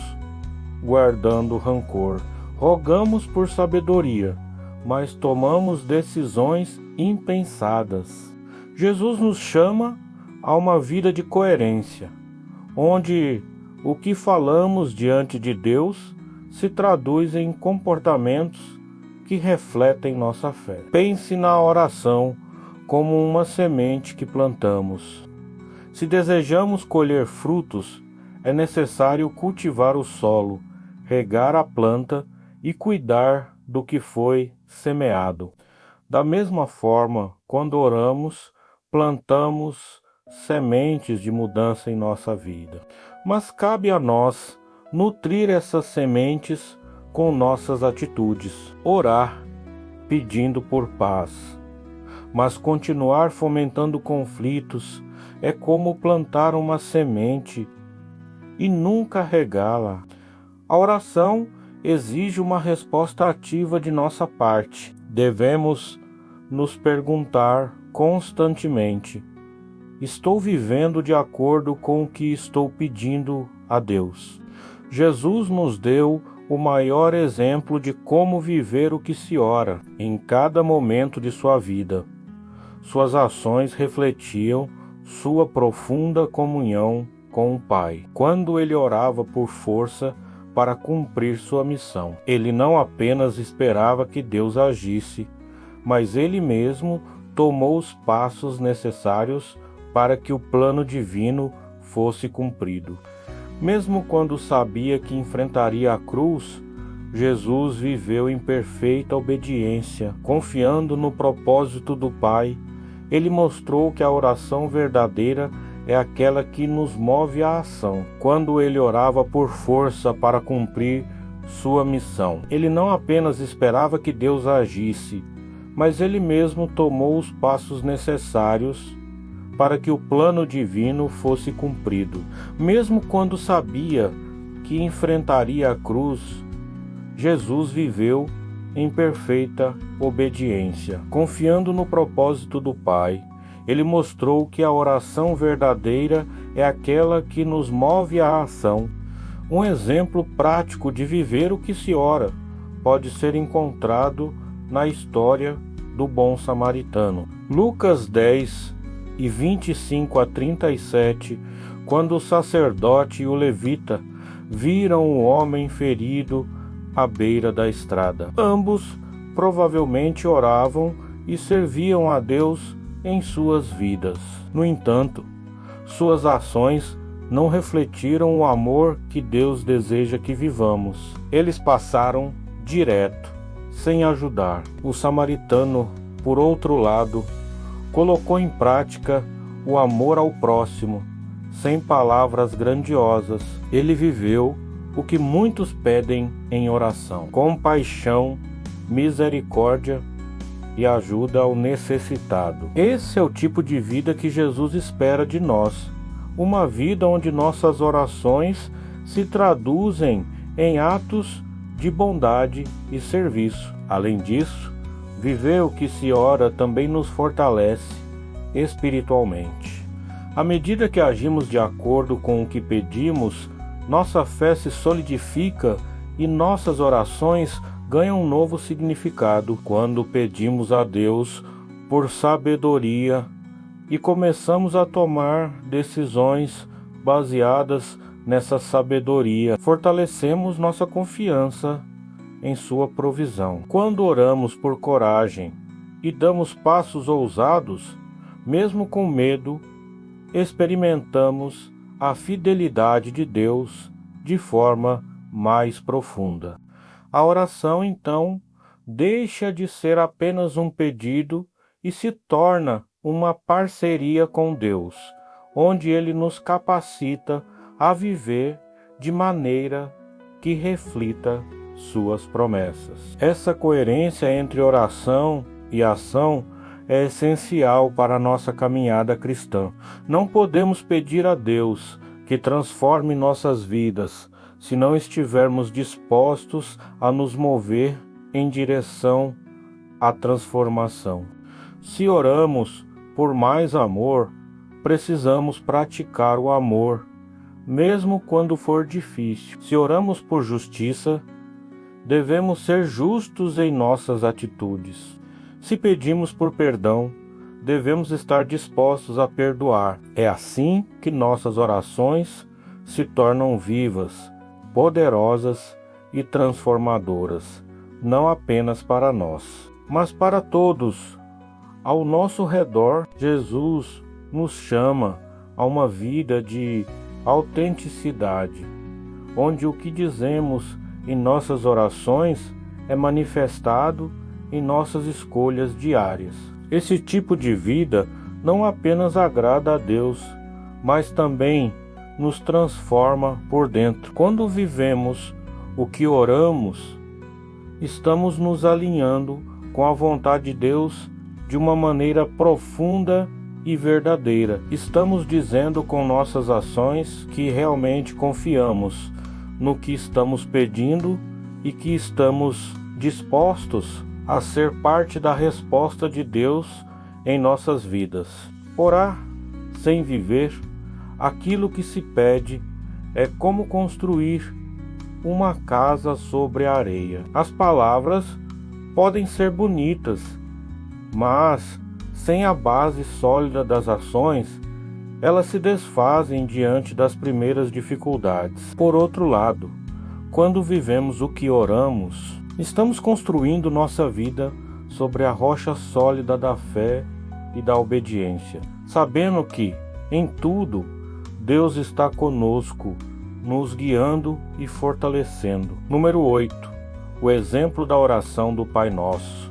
guardando rancor. Rogamos por sabedoria, mas tomamos decisões impensadas. Jesus nos chama a uma vida de coerência, onde o que falamos diante de Deus se traduz em comportamentos que refletem nossa fé. Pense na oração como uma semente que plantamos. Se desejamos colher frutos, é necessário cultivar o solo, regar a planta e cuidar do que foi semeado. Da mesma forma, quando oramos, plantamos sementes de mudança em nossa vida. Mas cabe a nós nutrir essas sementes com nossas atitudes. Orar, pedindo por paz. Mas continuar fomentando conflitos é como plantar uma semente e nunca regá-la. A oração exige uma resposta ativa de nossa parte. Devemos nos perguntar constantemente: estou vivendo de acordo com o que estou pedindo a Deus? Jesus nos deu o maior exemplo de como viver o que se ora em cada momento de sua vida. Suas ações refletiam sua profunda comunhão com o Pai. Quando ele orava por força para cumprir sua missão, ele não apenas esperava que Deus agisse, mas ele mesmo tomou os passos necessários para que o plano divino fosse cumprido. Mesmo quando sabia que enfrentaria a cruz, Jesus viveu em perfeita obediência, confiando no propósito do Pai. Ele mostrou que a oração verdadeira é aquela que nos move à ação. Quando ele orava por força para cumprir sua missão, ele não apenas esperava que Deus agisse, mas ele mesmo tomou os passos necessários para que o plano divino fosse cumprido. Mesmo quando sabia que enfrentaria a cruz, Jesus viveu em perfeita obediência, confiando no propósito do Pai. Ele mostrou que a oração verdadeira é aquela que nos move à ação. Um exemplo prático de viver o que se ora pode ser encontrado na história do bom samaritano. Lucas 10, 25 a 37, quando o sacerdote e o levita viram o homem ferido à beira da estrada. Ambos provavelmente oravam e serviam a Deus em suas vidas. No entanto, suas ações não refletiram o amor que Deus deseja que vivamos. Eles passaram direto, sem ajudar. O samaritano, por outro lado, colocou em prática o amor ao próximo, sem palavras grandiosas. Ele viveu o que muitos pedem em oração: compaixão, misericórdia e ajuda ao necessitado. Esse é o tipo de vida que Jesus espera de nós. Uma vida onde nossas orações se traduzem em atos de bondade e serviço. Além disso, viver o que se ora também nos fortalece espiritualmente. À medida que agimos de acordo com o que pedimos, nossa fé se solidifica e nossas orações ganham um novo significado. Quando pedimos a Deus por sabedoria e começamos a tomar decisões baseadas nessa sabedoria, fortalecemos nossa confiança em sua provisão. Quando oramos por coragem e damos passos ousados, mesmo com medo, experimentamos a fidelidade de Deus de forma mais profunda. A oração, então, deixa de ser apenas um pedido e se torna uma parceria com Deus, onde Ele nos capacita a viver de maneira que reflita suas promessas. Essa coerência entre oração e ação é essencial para a nossa caminhada cristã. Não podemos pedir a Deus que transforme nossas vidas se não estivermos dispostos a nos mover em direção à transformação. Se oramos por mais amor, precisamos praticar o amor, mesmo quando for difícil. Se oramos por justiça, devemos ser justos em nossas atitudes. Se pedimos por perdão, devemos estar dispostos a perdoar. É assim que nossas orações se tornam vivas, poderosas e transformadoras, não apenas para nós, mas para todos ao nosso redor. Jesus nos chama a uma vida de autenticidade, onde o que dizemos em nossas orações é manifestado em nossas escolhas diárias. Esse tipo de vida não apenas agrada a Deus, mas também nos transforma por dentro. Quando vivemos o que oramos, estamos nos alinhando com a vontade de Deus de uma maneira profunda e verdadeira. Estamos dizendo com nossas ações que realmente confiamos no que estamos pedindo e que estamos dispostos a ser parte da resposta de Deus em nossas vidas. Orar sem viver aquilo que se pede é como construir uma casa sobre a areia. As palavras podem ser bonitas, mas sem a base sólida das ações, elas se desfazem diante das primeiras dificuldades. Por outro lado, quando vivemos o que oramos, estamos construindo nossa vida sobre a rocha sólida da fé e da obediência, sabendo que, em tudo, Deus está conosco, nos guiando e fortalecendo. Número 8. O exemplo da oração do Pai Nosso.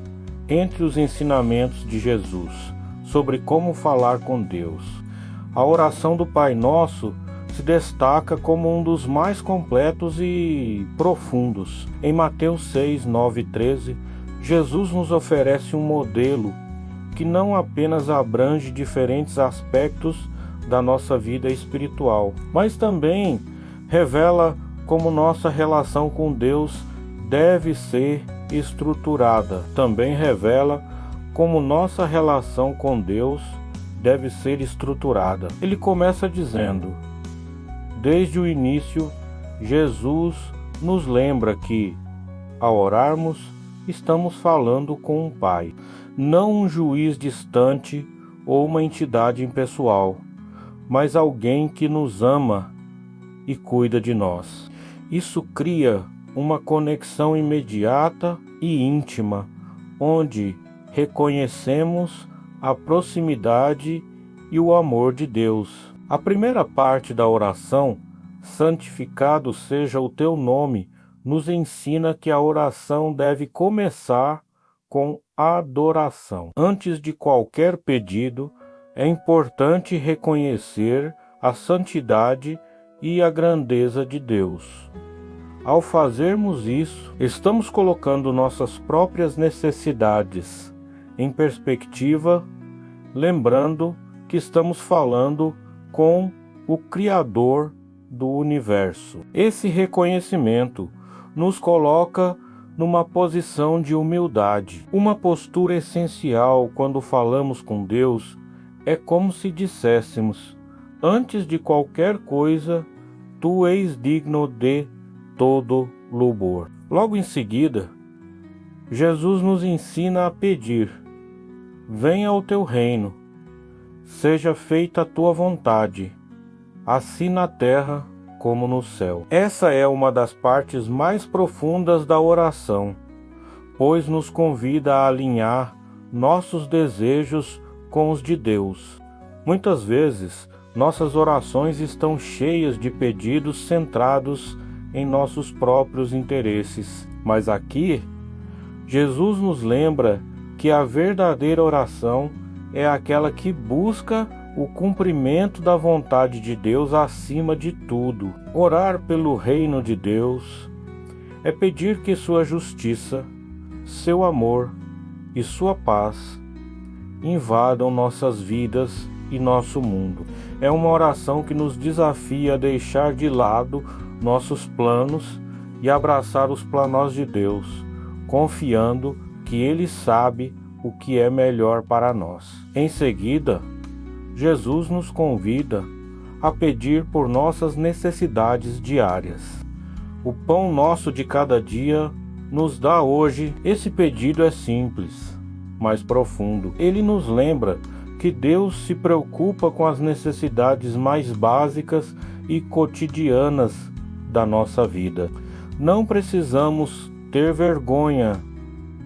Entre os ensinamentos de Jesus sobre como falar com Deus, a oração do Pai Nosso se destaca como um dos mais completos e profundos. Em Mateus 6, 9 e 13, Jesus nos oferece um modelo que não apenas abrange diferentes aspectos da nossa vida espiritual, mas também revela como nossa relação com Deus deve ser estruturada. Também revela como nossa relação com Deus deve ser estruturada. Ele começa dizendo: desde o início, Jesus nos lembra que, ao orarmos, estamos falando com um Pai, não um juiz distante ou uma entidade impessoal, mas alguém que nos ama e cuida de nós. Isso cria uma conexão imediata e íntima, onde reconhecemos a proximidade e o amor de Deus. A primeira parte da oração, santificado seja o teu nome, nos ensina que a oração deve começar com adoração. Antes de qualquer pedido, é importante reconhecer a santidade e a grandeza de Deus. Ao fazermos isso, estamos colocando nossas próprias necessidades em perspectiva, lembrando que estamos falando com o Criador do universo. Esse reconhecimento nos coloca numa posição de humildade. Uma postura essencial quando falamos com Deus é como se disséssemos: antes de qualquer coisa, tu és digno de todo louvor. Logo em seguida, Jesus nos ensina a pedir: venha o teu reino, seja feita a tua vontade, assim na terra como no céu. Essa é uma das partes mais profundas da oração, pois nos convida a alinhar nossos desejos com os de Deus. Muitas vezes, nossas orações estão cheias de pedidos centrados em nossos próprios interesses, mas aqui, Jesus nos lembra que a verdadeira oração é aquela que busca o cumprimento da vontade de Deus acima de tudo. Orar pelo reino de Deus é pedir que sua justiça, seu amor e sua paz invadam nossas vidas e nosso mundo. É uma oração que nos desafia a deixar de lado nossos planos e abraçar os planos de Deus, confiando que Ele sabe o que é melhor para nós. Em seguida, Jesus nos convida a pedir por nossas necessidades diárias. O pão nosso de cada dia nos dá hoje. Esse pedido é simples, mas profundo. Ele nos lembra que Deus se preocupa com as necessidades mais básicas e cotidianas da nossa vida. Não precisamos ter vergonha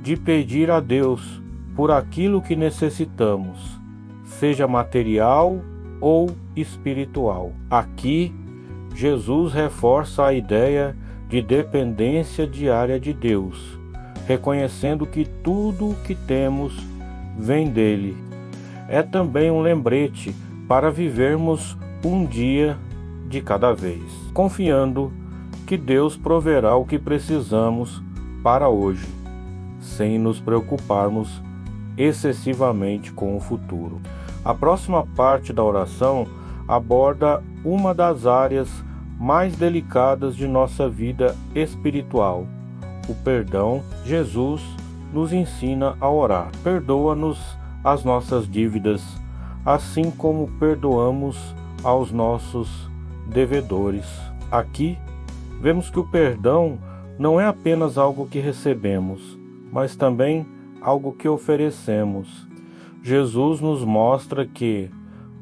de pedir a Deus por aquilo que necessitamos, seja material ou espiritual. Aqui, Jesus reforça a ideia de dependência diária de Deus, reconhecendo que tudo o que temos vem dele. É também um lembrete para vivermos um dia de cada vez, confiando que Deus proverá o que precisamos para hoje, sem nos preocuparmos excessivamente com o futuro. A próxima parte da oração aborda uma das áreas mais delicadas de nossa vida espiritual, o perdão. Jesus nos ensina a orar. Perdoa-nos as nossas dívidas, assim como perdoamos aos nossos devedores. Aqui vemos que o perdão não é apenas algo que recebemos, mas também algo que oferecemos. Jesus nos mostra que,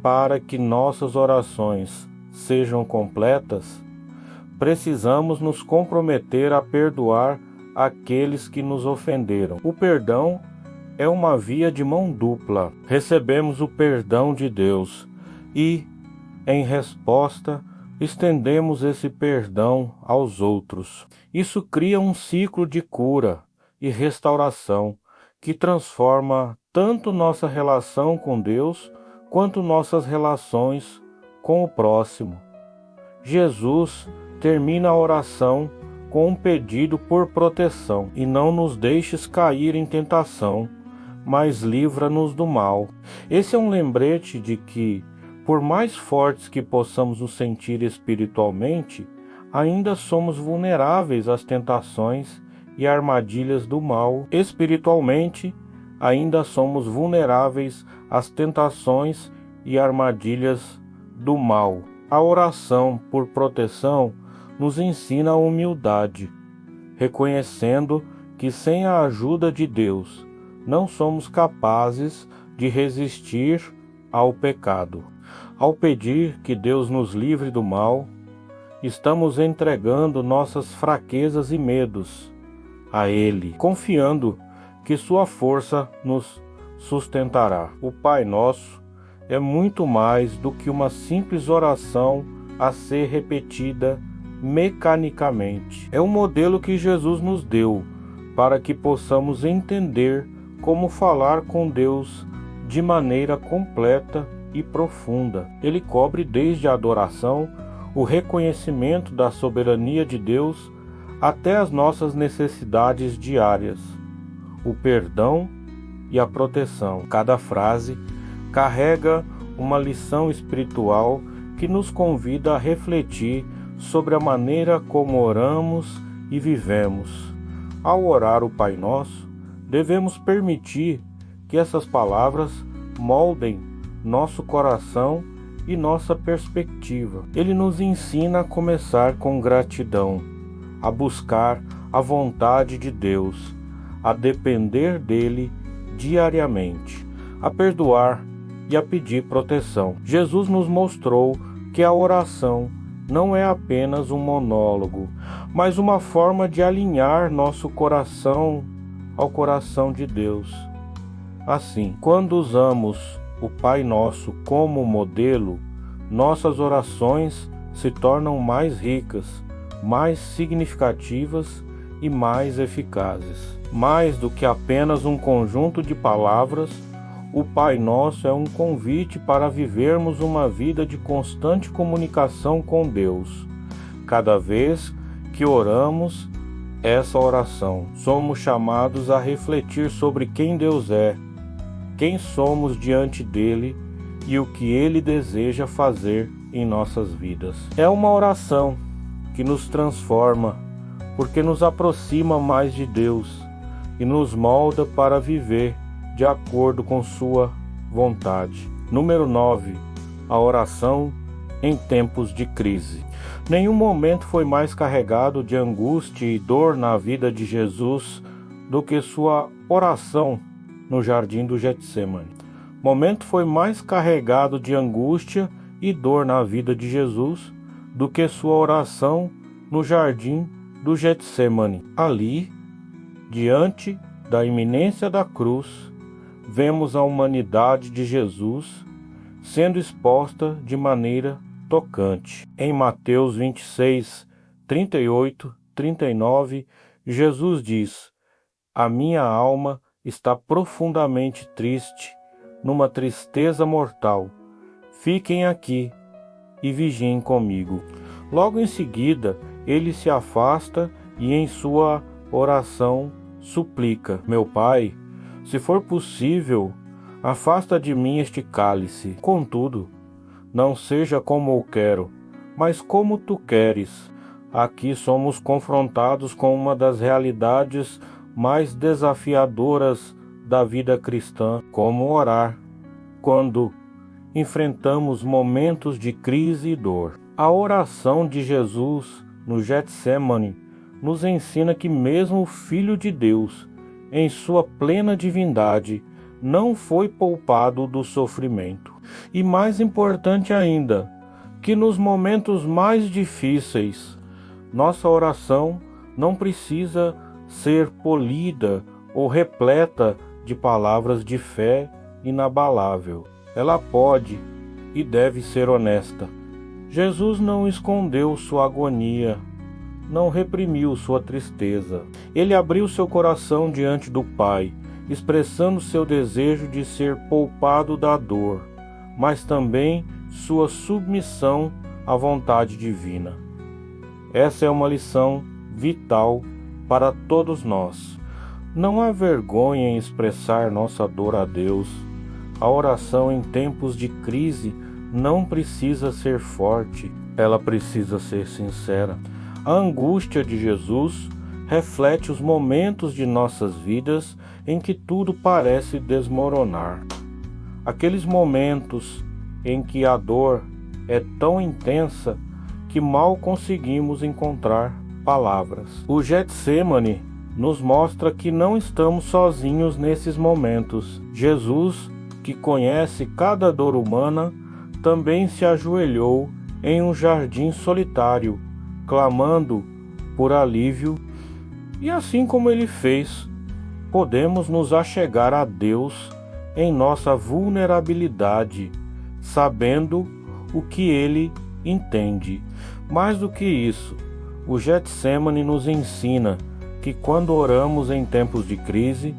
para que nossas orações sejam completas, precisamos nos comprometer a perdoar aqueles que nos ofenderam. O perdão é uma via de mão dupla. Recebemos o perdão de Deus e, em resposta, estendemos esse perdão aos outros. Isso cria um ciclo de cura e restauração que transforma tanto nossa relação com Deus quanto nossas relações com o próximo. Jesus termina a oração com um pedido por proteção: e não nos deixes cair em tentação, mas livra-nos do mal. Esse é um lembrete de que, por mais fortes que possamos nos sentir espiritualmente, ainda somos vulneráveis às tentações e armadilhas do mal. Espiritualmente, ainda somos vulneráveis às tentações e armadilhas do mal. A oração por proteção nos ensina a humildade, reconhecendo que sem a ajuda de Deus não somos capazes de resistir ao pecado. Ao pedir que Deus nos livre do mal, estamos entregando nossas fraquezas e medos a Ele, confiando que sua força nos sustentará. O Pai Nosso é muito mais do que uma simples oração a ser repetida mecanicamente. É um modelo que Jesus nos deu para que possamos entender como falar com Deus de maneira completa e profunda. Ele cobre desde a adoração, o reconhecimento da soberania de Deus, até as nossas necessidades diárias, o perdão e a proteção. Cada frase carrega uma lição espiritual que nos convida a refletir sobre a maneira como oramos e vivemos. Ao orar o Pai Nosso, devemos permitir que essas palavras moldem nosso coração e nossa perspectiva. Ele nos ensina a começar com gratidão, a buscar a vontade de Deus, a depender dele diariamente, a perdoar e a pedir proteção. Jesus nos mostrou que a oração não é apenas um monólogo, mas uma forma de alinhar nosso coração ao coração de Deus. Assim, quando usamos o Pai Nosso como modelo, nossas orações se tornam mais ricas, mais significativas e mais eficazes. Mais do que apenas um conjunto de palavras, o Pai Nosso é um convite para vivermos uma vida de constante comunicação com Deus. Cada vez que oramos essa oração, somos chamados a refletir sobre quem Deus é, quem somos diante dele e o que ele deseja fazer em nossas vidas. É uma oração que nos transforma, porque nos aproxima mais de Deus e nos molda para viver de acordo com sua vontade. Número 9. A oração em tempos de crise. Nenhum momento foi mais carregado de angústia e dor na vida de Jesus do que sua oração no jardim do Getsêmani. Momento foi mais carregado de angústia e dor na vida de Jesus do que sua oração no jardim do Getsêmani. Ali, diante da iminência da cruz, vemos a humanidade de Jesus sendo exposta de maneira tocante. Em Mateus 26, 38, 39, Jesus diz: A minha alma está profundamente triste, numa tristeza mortal. Fiquem aqui e vigiem comigo. Logo em seguida, ele se afasta e em sua oração suplica: Meu Pai, se for possível, afasta de mim este cálice. Contudo, não seja como eu quero, mas como tu queres. Aqui somos confrontados com uma das realidades mais desafiadoras da vida cristã, como orar, quando enfrentamos momentos de crise e dor. A oração de Jesus no Getsemane nos ensina que mesmo o Filho de Deus, em sua plena divindade, não foi poupado do sofrimento. E mais importante ainda, que nos momentos mais difíceis, nossa oração não precisa ser polida ou repleta de palavras de fé inabalável. Ela pode e deve ser honesta. Jesus não escondeu sua agonia, não reprimiu sua tristeza. Ele abriu seu coração diante do Pai, expressando seu desejo de ser poupado da dor, mas também sua submissão à vontade divina. Essa é uma lição vital para todos nós. Não há vergonha em expressar nossa dor a Deus. A oração em tempos de crise não precisa ser forte, ela precisa ser sincera. A angústia de Jesus reflete os momentos de nossas vidas em que tudo parece desmoronar. Aqueles momentos em que a dor é tão intensa que mal conseguimos encontrar palavras. O Getsemane nos mostra que não estamos sozinhos nesses momentos. Jesus, que conhece cada dor humana, também se ajoelhou em um jardim solitário, clamando por alívio, e assim como ele fez, podemos nos achegar a Deus em nossa vulnerabilidade, sabendo o que ele entende. Mais do que isso, o Getsemane nos ensina que quando oramos em tempos de crise,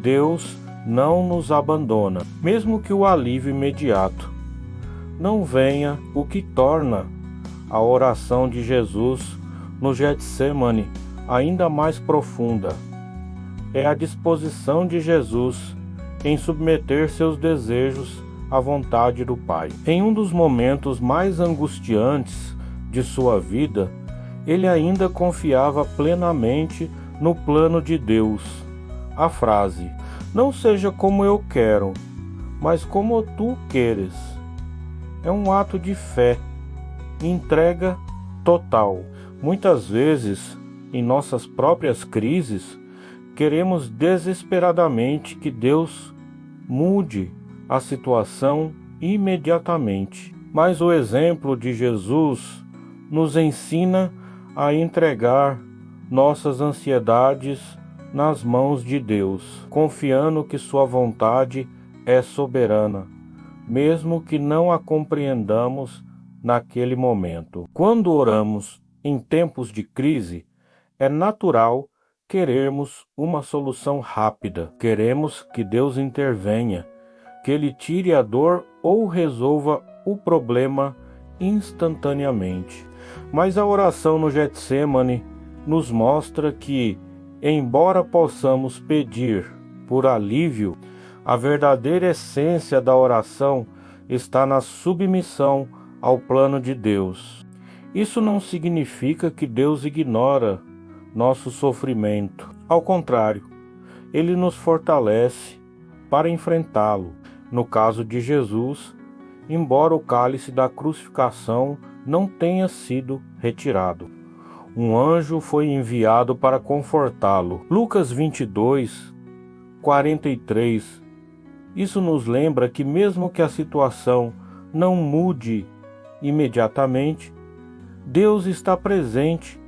Deus não nos abandona, mesmo que o alívio imediato não venha, o que torna a oração de Jesus no Getsemane ainda mais profunda. É a disposição de Jesus em submeter seus desejos à vontade do Pai. Em um dos momentos mais angustiantes de sua vida, ele ainda confiava plenamente no plano de Deus. A frase, não seja como eu quero, mas como tu queres, é um ato de fé, entrega total. Muitas vezes, em nossas próprias crises, queremos desesperadamente que Deus mude a situação imediatamente. Mas o exemplo de Jesus nos ensina a entregar nossas ansiedades nas mãos de Deus, confiando que sua vontade é soberana, mesmo que não a compreendamos naquele momento. Quando oramos em tempos de crise, é natural querermos uma solução rápida. Queremos que Deus intervenha, que Ele tire a dor ou resolva o problema instantaneamente. Mas a oração no Getsemane nos mostra que, embora possamos pedir por alívio, a verdadeira essência da oração está na submissão ao plano de Deus. Isso não significa que Deus ignora nosso sofrimento. Ao contrário, Ele nos fortalece para enfrentá-lo. No caso de Jesus, embora o cálice da crucificação não tenha sido retirado, um anjo foi enviado para confortá-lo. Lucas 22, 43. Isso nos lembra que mesmo que a situação não mude imediatamente, Deus está presente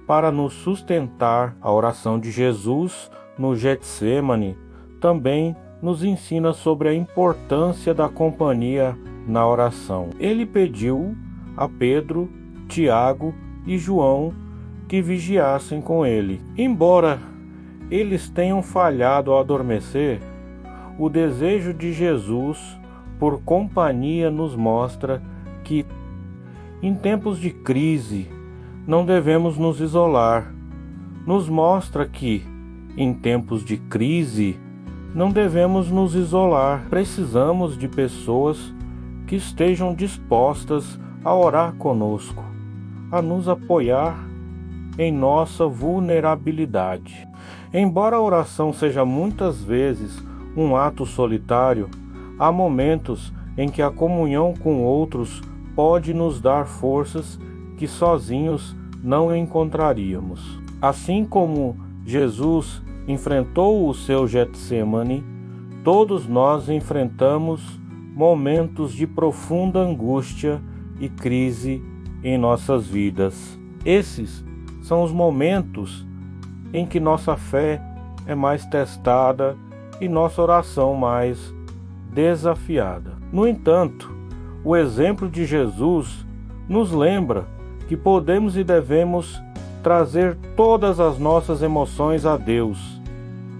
para nos sustentar. A oração de Jesus no Getsemane também nos ensina sobre a importância da companhia na oração. Ele pediu a Pedro, Tiago e João que vigiassem com ele. Embora eles tenham falhado ao adormecer, o desejo de Jesus por companhia nos mostra que, em tempos de crise, não devemos nos isolar. Nos mostra que, em tempos de crise, não devemos nos isolar. Precisamos de pessoas que estejam dispostas a orar conosco, a nos apoiar em nossa vulnerabilidade. Embora a oração seja muitas vezes um ato solitário, há momentos em que a comunhão com outros pode nos dar forças que sozinhos não encontraríamos. Assim como Jesus enfrentou o seu Getsemane, todos nós enfrentamos momentos de profunda angústia e crise em nossas vidas. Esses são os momentos em que nossa fé é mais testada e nossa oração mais desafiada. No entanto, o exemplo de Jesus nos lembra que podemos e devemos trazer todas as nossas emoções a Deus.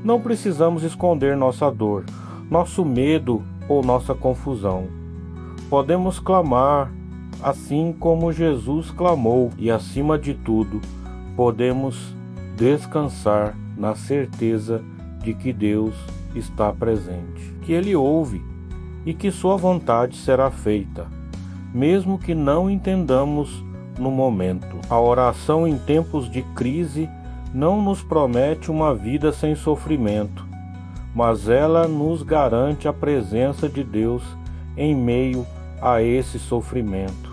Não precisamos esconder nossa dor, nosso medo ou nossa confusão. Podemos clamar assim como Jesus clamou e, acima de tudo, podemos descansar na certeza de que Deus está presente, que Ele ouve e que Sua vontade será feita, mesmo que não entendamos no momento. A oração em tempos de crise não nos promete uma vida sem sofrimento, mas ela nos garante a presença de Deus em meio a esse sofrimento.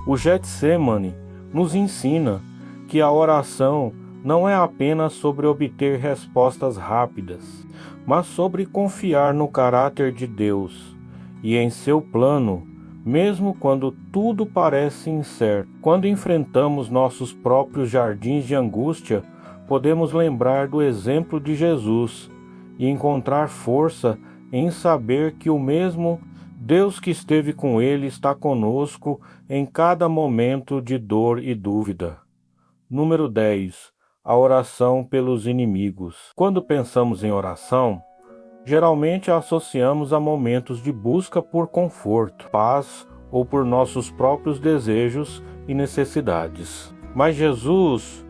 O Getsemane nos ensina que a oração não é apenas sobre obter respostas rápidas, mas sobre confiar no caráter de Deus e em seu plano, mesmo quando tudo parece incerto. Quando enfrentamos nossos próprios jardins de angústia, podemos lembrar do exemplo de Jesus e encontrar força em saber que o mesmo Deus que esteve com ele está conosco em cada momento de dor e dúvida. Número 10. A oração pelos inimigos. Quando pensamos em oração, geralmente a associamos a momentos de busca por conforto, paz ou por nossos próprios desejos e necessidades. Mas Jesus,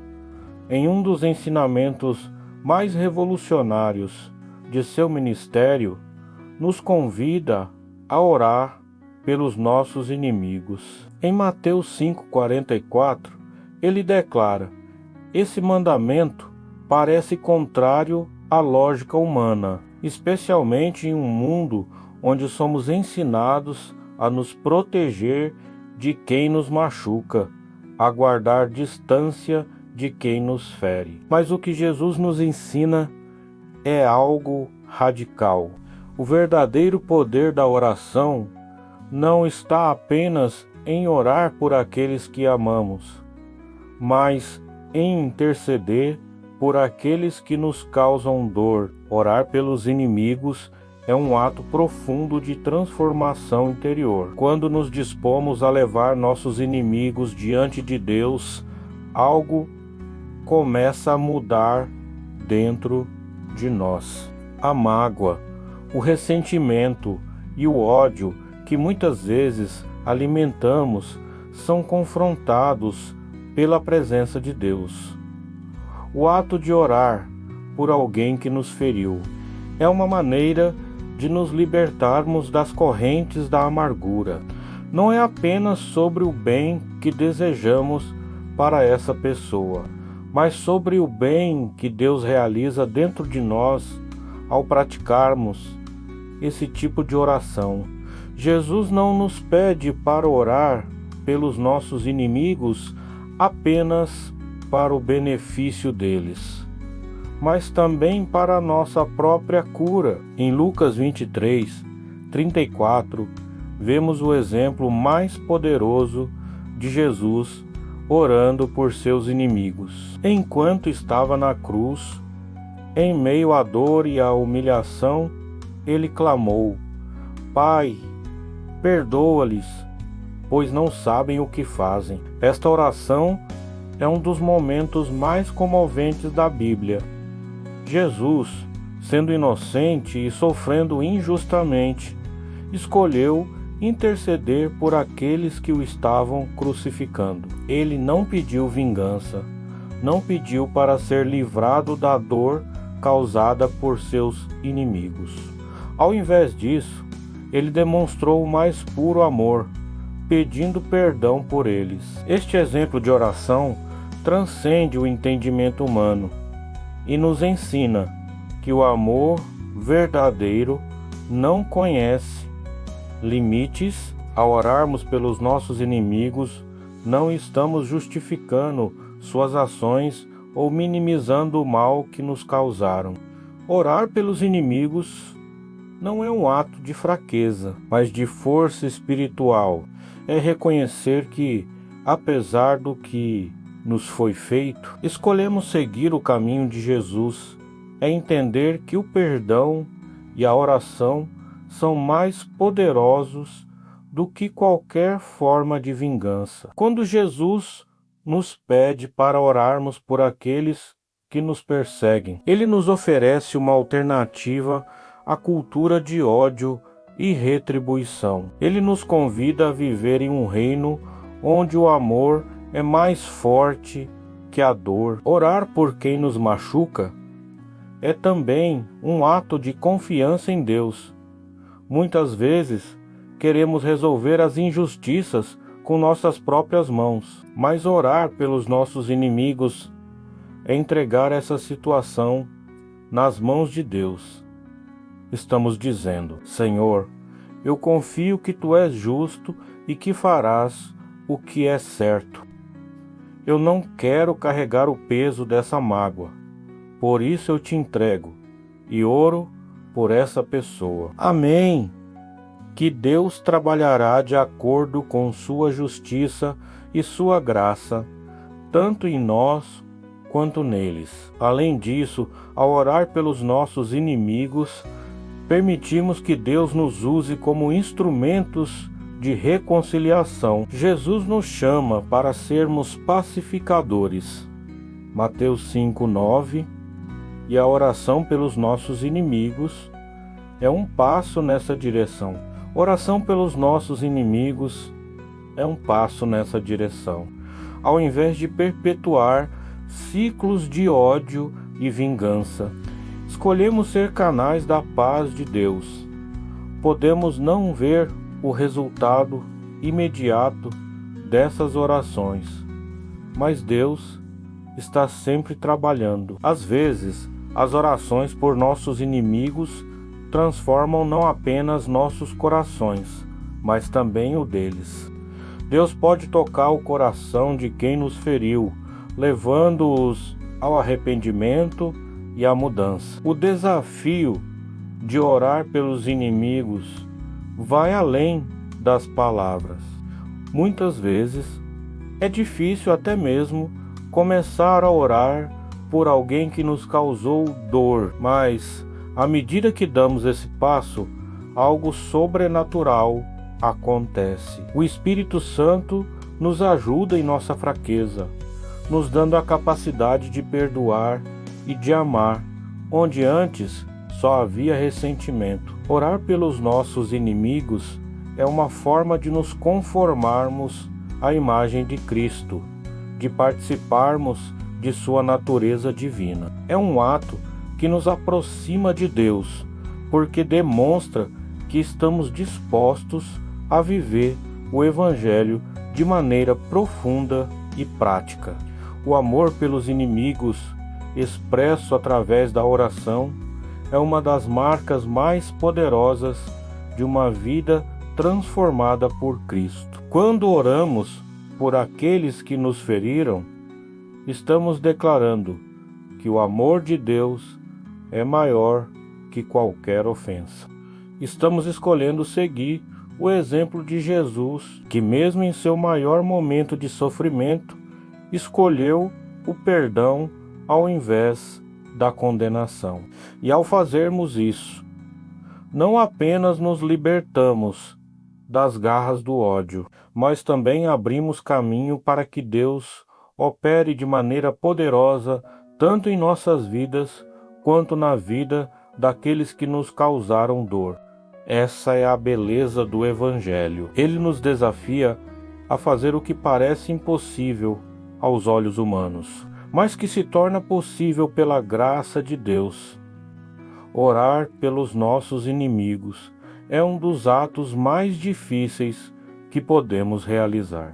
em um dos ensinamentos mais revolucionários de seu ministério, nos convida a orar pelos nossos inimigos. Em Mateus 5,44, ele declara: esse mandamento parece contrário à lógica humana, especialmente em um mundo onde somos ensinados a nos proteger de quem nos machuca, a guardar distância de quem nos fere. Mas o que Jesus nos ensina é algo radical. O verdadeiro poder da oração não está apenas em orar por aqueles que amamos, mas em interceder por aqueles que nos causam dor. Orar pelos inimigos é um ato profundo de transformação interior. Quando nos dispomos a levar nossos inimigos diante de Deus, algo começa a mudar dentro de nós. A mágoa, o ressentimento e o ódio que muitas vezes alimentamos são confrontados pela presença de Deus. O ato de orar por alguém que nos feriu é uma maneira de nos libertarmos das correntes da amargura. Não é apenas sobre o bem que desejamos para essa pessoa, mas sobre o bem que Deus realiza dentro de nós ao praticarmos esse tipo de oração. Jesus não nos pede para orar pelos nossos inimigos apenas para o benefício deles, mas também para a nossa própria cura. Em Lucas 23:34, vemos o exemplo mais poderoso de Jesus orando por seus inimigos. Enquanto estava na cruz, em meio à dor e à humilhação, ele clamou: Pai, perdoa-lhes, pois não sabem o que fazem. Esta oração é um dos momentos mais comoventes da Bíblia. Jesus, sendo inocente e sofrendo injustamente, escolheu interceder por aqueles que o estavam crucificando. Ele não pediu vingança, não pediu para ser livrado da dor causada por seus inimigos. Ao invés disso, ele demonstrou o mais puro amor, pedindo perdão por eles. Este exemplo de oração transcende o entendimento humano e nos ensina que o amor verdadeiro não conhece limites. Ao orarmos pelos nossos inimigos, não estamos justificando suas ações ou minimizando o mal que nos causaram. Orar pelos inimigos não é um ato de fraqueza, mas de força espiritual. É reconhecer que, apesar do que nos foi feito, escolhemos seguir o caminho de Jesus. É entender que o perdão e a oração são mais poderosos do que qualquer forma de vingança. Quando Jesus nos pede para orarmos por aqueles que nos perseguem, ele nos oferece uma alternativa à cultura de ódio e retribuição. Ele nos convida a viver em um reino onde o amor é mais forte que a dor. Orar por quem nos machuca é também um ato de confiança em Deus. Muitas vezes queremos resolver as injustiças com nossas próprias mãos, mas orar pelos nossos inimigos é entregar essa situação nas mãos de Deus. Estamos dizendo: Senhor, eu confio que Tu és justo e que farás o que é certo. Eu não quero carregar o peso dessa mágoa, por isso eu te entrego e oro por essa pessoa. Amém. Que Deus trabalhará de acordo com sua justiça e sua graça, tanto em nós quanto neles. Além disso, ao orar pelos nossos inimigos, permitimos que Deus nos use como instrumentos de reconciliação. Jesus nos chama para sermos pacificadores. Mateus 5:9. E a oração pelos nossos inimigos é um passo nessa direção. Oração pelos nossos inimigos é um passo nessa direção. Ao invés de perpetuar ciclos de ódio e vingança, escolhemos ser canais da paz de Deus. Podemos não ver o resultado imediato dessas orações, mas Deus está sempre trabalhando. Às vezes, as orações por nossos inimigos transformam não apenas nossos corações, mas também o deles. Deus pode tocar o coração de quem nos feriu, levando-os ao arrependimento e à mudança. O desafio de orar pelos inimigos vai além das palavras. Muitas vezes é difícil até mesmo começar a orar por alguém que nos causou dor, mas à medida que damos esse passo, algo sobrenatural acontece. O Espírito Santo nos ajuda em nossa fraqueza, nos dando a capacidade de perdoar e de amar, onde antes só havia ressentimento. Orar pelos nossos inimigos é uma forma de nos conformarmos à imagem de Cristo, de participarmos de sua natureza divina. É um ato que nos aproxima de Deus, porque demonstra que estamos dispostos a viver o Evangelho de maneira profunda e prática. O amor pelos inimigos, expresso através da oração, é uma das marcas mais poderosas de uma vida transformada por Cristo. Quando oramos por aqueles que nos feriram, estamos declarando que o amor de Deus é maior que qualquer ofensa. Estamos escolhendo seguir o exemplo de Jesus, que mesmo em seu maior momento de sofrimento, escolheu o perdão ao invés da condenação. E ao fazermos isso, não apenas nos libertamos das garras do ódio, mas também abrimos caminho para que Deus opere de maneira poderosa tanto em nossas vidas quanto na vida daqueles que nos causaram dor. Essa é a beleza do Evangelho. Ele nos desafia a fazer o que parece impossível aos olhos humanos, mas que se torna possível pela graça de Deus. Orar pelos nossos inimigos é um dos atos mais difíceis que podemos realizar,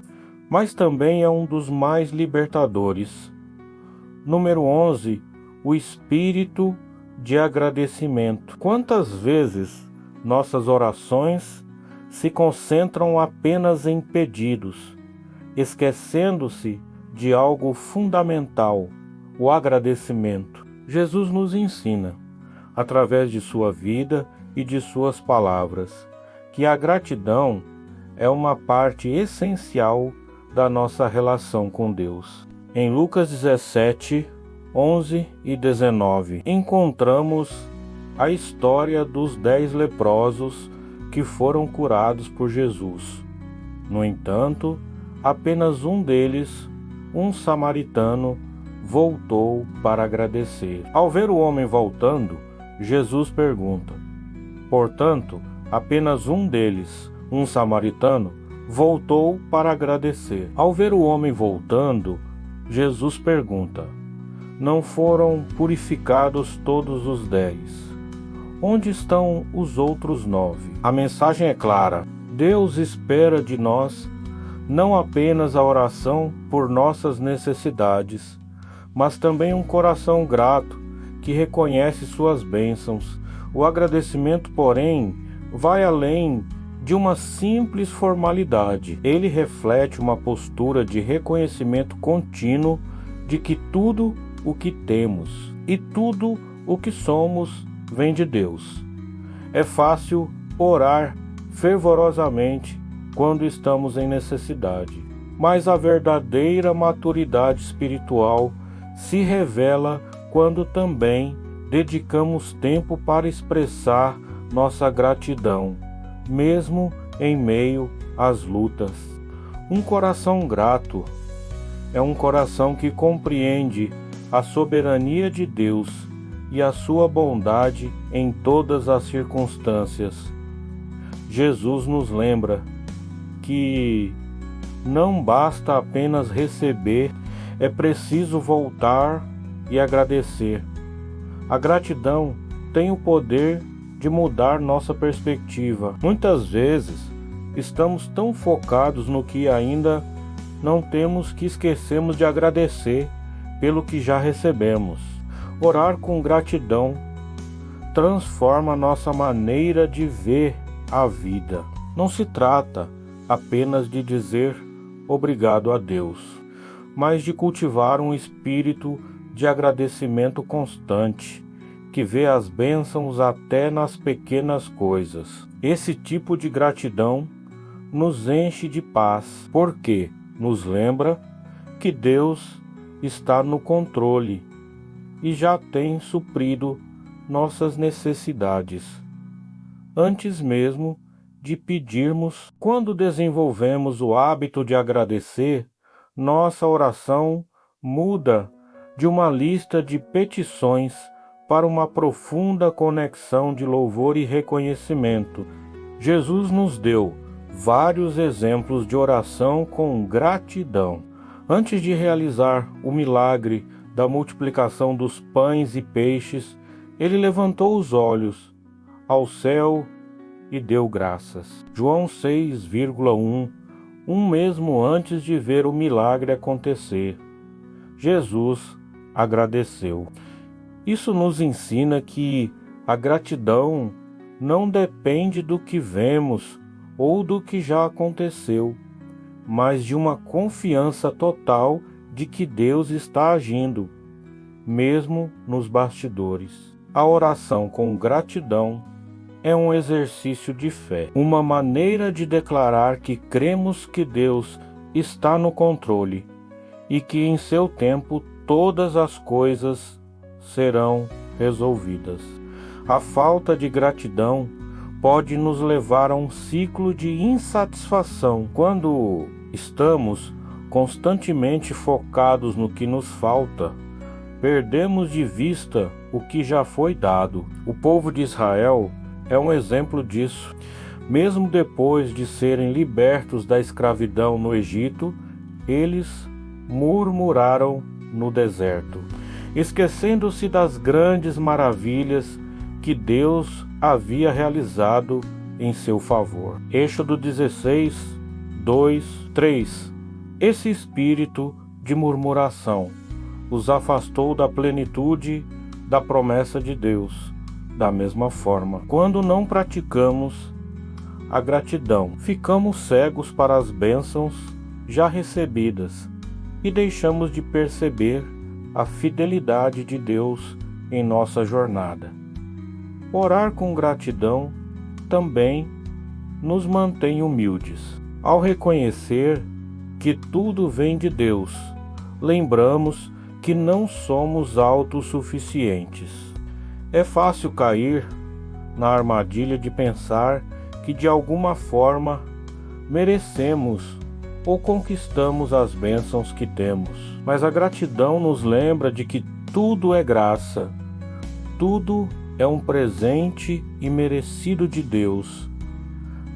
mas também é um dos mais libertadores. Número 11. O espírito de agradecimento. Quantas vezes nossas orações se concentram apenas em pedidos, esquecendo-se de algo fundamental, o agradecimento. Jesus nos ensina, através de sua vida e de suas palavras, que a gratidão é uma parte essencial da nossa relação com Deus. Em Lucas 17, 11 e 19, encontramos a história dos 10 leprosos que foram curados por Jesus. No entanto, apenas um deles, um samaritano, voltou para agradecer. Ao ver o homem voltando, Jesus pergunta: portanto, apenas um deles, um samaritano, voltou para agradecer. Ao ver o homem voltando, Jesus pergunta: não foram purificados todos os 10? Onde estão os outros 9? A mensagem é clara. Deus espera de nós não apenas a oração por nossas necessidades, mas também um coração grato que reconhece suas bênçãos. O agradecimento, porém, vai além de uma simples formalidade. Ele reflete uma postura de reconhecimento contínuo de que tudo o que temos e tudo o que somos vem de Deus. É fácil orar fervorosamente quando estamos em necessidade, mas a verdadeira maturidade espiritual se revela quando também dedicamos tempo para expressar nossa gratidão, mesmo em meio às lutas. Um coração grato é um coração que compreende a soberania de Deus e a sua bondade em todas as circunstâncias. Jesus nos lembra que não basta apenas receber, é preciso voltar e agradecer. A gratidão tem o poder de mudar nossa perspectiva. Muitas vezes estamos tão focados no que ainda não temos que esquecemos de agradecer pelo que já recebemos. Orar com gratidão transforma nossa maneira de ver a vida. Não se trata apenas de dizer obrigado a Deus, mas de cultivar um espírito de agradecimento constante, que vê as bênçãos até nas pequenas coisas. Esse tipo de gratidão nos enche de paz, porque nos lembra que Deus está no controle e já tem suprido nossas necessidades, antes mesmo de pedirmos. Quando desenvolvemos o hábito de agradecer, nossa oração muda de uma lista de petições para uma profunda conexão de louvor e reconhecimento. Jesus nos deu vários exemplos de oração com gratidão. Antes de realizar o milagre da multiplicação dos pães e peixes, ele levantou os olhos ao céu e deu graças. João 6,1. Mesmo antes de ver o milagre acontecer, Jesus agradeceu. Isso nos ensina que a gratidão não depende do que vemos ou do que já aconteceu, mas de uma confiança total de que Deus está agindo, mesmo nos bastidores. A oração com gratidão é um exercício de fé, uma maneira de declarar que cremos que Deus está no controle e que em seu tempo todas as coisas serão resolvidas. A falta de gratidão pode nos levar a um ciclo de insatisfação. Quando estamos constantemente focados no que nos falta, perdemos de vista o que já foi dado. O povo de Israel é um exemplo disso. Mesmo depois de serem libertos da escravidão no Egito, eles murmuraram no deserto, esquecendo-se das grandes maravilhas que Deus havia realizado em seu favor. Êxodo 16, 2, 3. Esse espírito de murmuração os afastou da plenitude da promessa de Deus. Da mesma forma, quando não praticamos a gratidão, ficamos cegos para as bênçãos já recebidas e deixamos de perceber a fidelidade de Deus em nossa jornada. Orar com gratidão também nos mantém humildes. Ao reconhecer que tudo vem de Deus, lembramos que não somos autossuficientes. É fácil cair na armadilha de pensar que de alguma forma merecemos ou conquistamos as bênçãos que temos. Mas a gratidão nos lembra de que tudo é graça, tudo é um presente imerecido de Deus.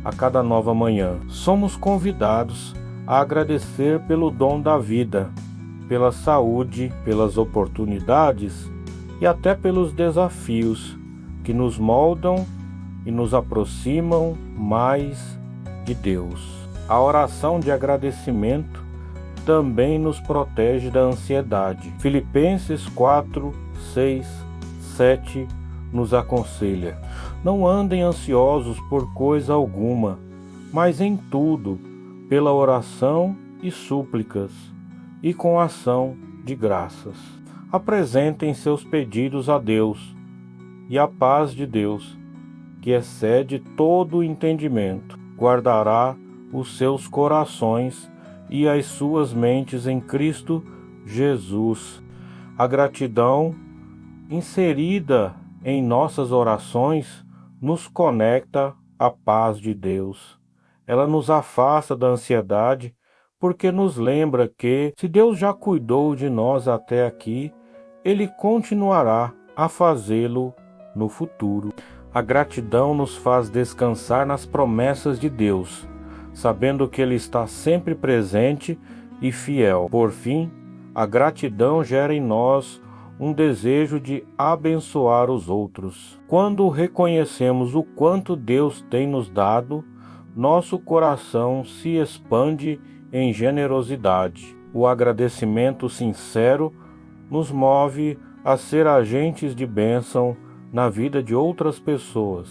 A cada nova manhã, somos convidados a agradecer pelo dom da vida, pela saúde, pelas oportunidades e até pelos desafios que nos moldam e nos aproximam mais de Deus. A oração de agradecimento também nos protege da ansiedade. Filipenses 4, 6, 7 nos aconselha: não andem ansiosos por coisa alguma, mas em tudo, pela oração e súplicas, e com ação de graças, apresentem seus pedidos a Deus, e a paz de Deus, que excede todo o entendimento, guardará os seus corações e as suas mentes em Cristo Jesus. A gratidão inserida em nossas orações nos conecta à paz de Deus. Ela nos afasta da ansiedade, porque nos lembra que, se Deus já cuidou de nós até aqui, Ele continuará a fazê-lo no futuro. A gratidão nos faz descansar nas promessas de Deus, sabendo que Ele está sempre presente e fiel. Por fim, a gratidão gera em nós um desejo de abençoar os outros. Quando reconhecemos o quanto Deus tem nos dado, nosso coração se expande em generosidade. O agradecimento sincero nos move a ser agentes de bênção na vida de outras pessoas.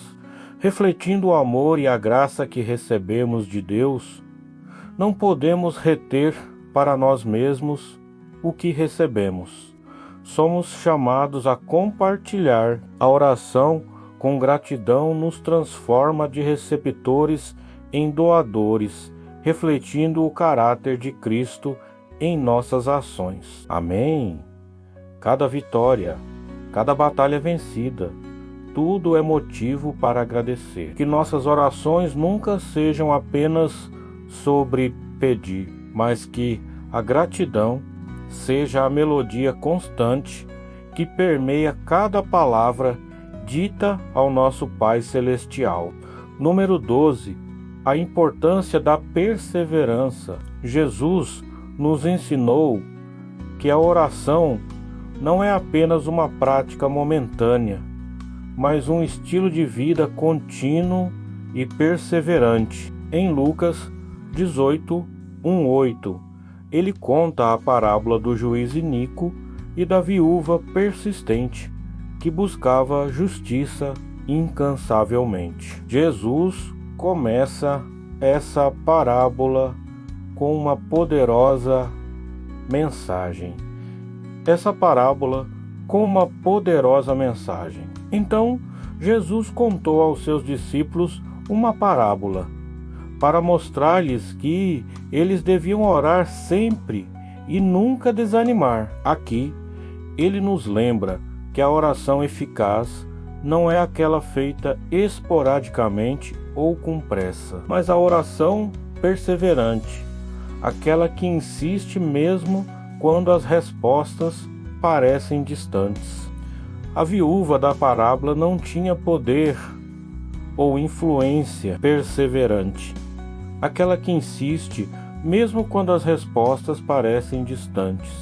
Refletindo o amor e a graça que recebemos de Deus, não podemos reter para nós mesmos o que recebemos. Somos chamados a compartilhar. A oração com gratidão nos transforma de receptores em doadores, refletindo o caráter de Cristo em nossas ações. Amém? Cada vitória, cada batalha vencida, tudo é motivo para agradecer. Que nossas orações nunca sejam apenas sobre pedir, mas que a gratidão seja a melodia constante que permeia cada palavra dita ao nosso Pai Celestial. Número 12. A importância da perseverança. Jesus nos ensinou que a oração não é apenas uma prática momentânea, mas um estilo de vida contínuo e perseverante. Em Lucas 18, 1-8, ele conta a parábola do juiz iníquo e da viúva persistente, que buscava justiça incansavelmente. Jesus começa essa parábola com uma poderosa mensagem. Então, Jesus contou aos seus discípulos uma parábola para mostrar-lhes que eles deviam orar sempre e nunca desanimar. Aqui, ele nos lembra que a oração eficaz não é aquela feita esporadicamente ou com pressa, mas a oração perseverante, aquela que insiste mesmo quando as respostas parecem distantes. A viúva da parábola não tinha poder ou influência perseverante, aquela que insiste mesmo quando as respostas parecem distantes.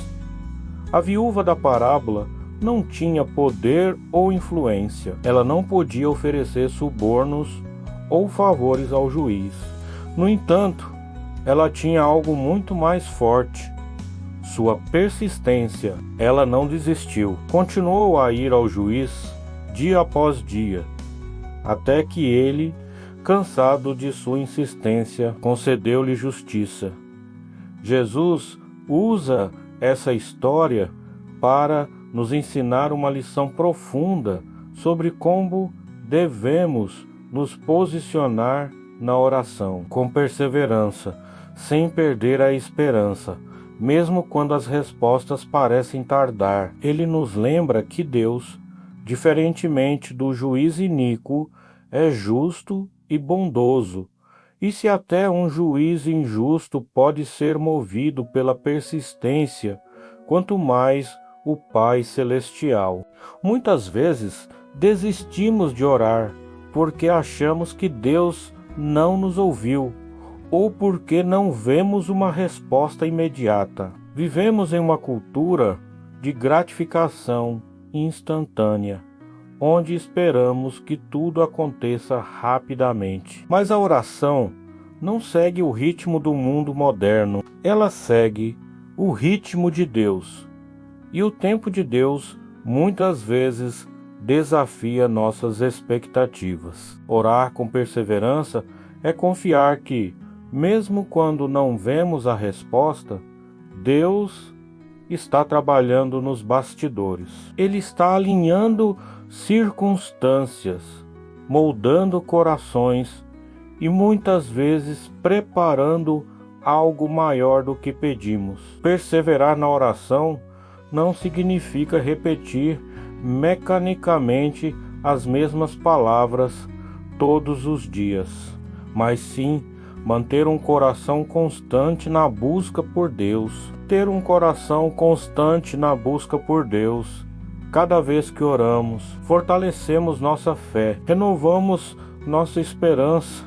A viúva da parábola não tinha poder ou influência. Ela não podia oferecer subornos ou favores ao juiz. No entanto, ela tinha algo muito mais forte: sua persistência. Ela não desistiu. Continuou a ir ao juiz dia após dia, até que ele, cansado de sua insistência, concedeu-lhe justiça. Jesus usa essa história para nos ensinar uma lição profunda sobre como devemos nos posicionar na oração, com perseverança, sem perder a esperança, mesmo quando as respostas parecem tardar. Ele nos lembra que Deus, diferentemente do juiz iníquo, é justo e bondoso. E se até um juiz injusto pode ser movido pela persistência, quanto mais o Pai Celestial. Muitas vezes desistimos de orar porque achamos que Deus não nos ouviu ou porque não vemos uma resposta imediata. Vivemos em uma cultura de gratificação instantânea, onde esperamos que tudo aconteça rapidamente. Mas a oração não segue o ritmo do mundo moderno, ela segue o ritmo de Deus. E o tempo de Deus muitas vezes desafia nossas expectativas. Orar com perseverança é confiar que, mesmo quando não vemos a resposta, Deus está trabalhando nos bastidores. Ele está alinhando circunstâncias, moldando corações e muitas vezes preparando algo maior do que pedimos. Perseverar na oração não significa repetir mecanicamente as mesmas palavras todos os dias, mas sim manter um coração constante na busca por Deus. Ter um coração constante na busca por Deus. Cada vez que oramos, fortalecemos nossa fé, renovamos nossa esperança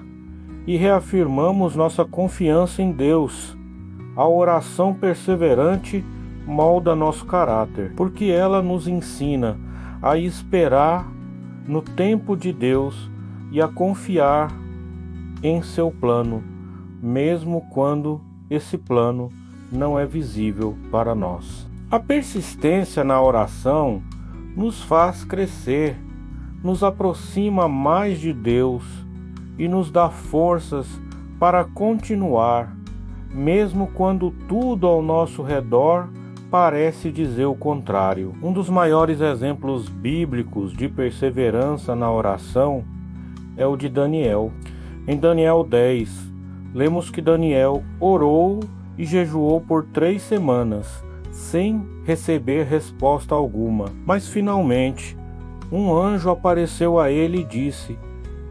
e reafirmamos nossa confiança em Deus. A oração perseverante molda nosso caráter, porque ela nos ensina a esperar no tempo de Deus e a confiar em seu plano, mesmo quando esse plano não é visível para nós. A persistência na oração nos faz crescer, nos aproxima mais de Deus e nos dá forças para continuar, mesmo quando tudo ao nosso redor parece dizer o contrário. Um dos maiores exemplos bíblicos de perseverança na oração é o de Daniel. Em Daniel 10, lemos que Daniel orou e jejuou por 3 semanas, sem receber resposta alguma. Mas finalmente, um anjo apareceu a ele e disse: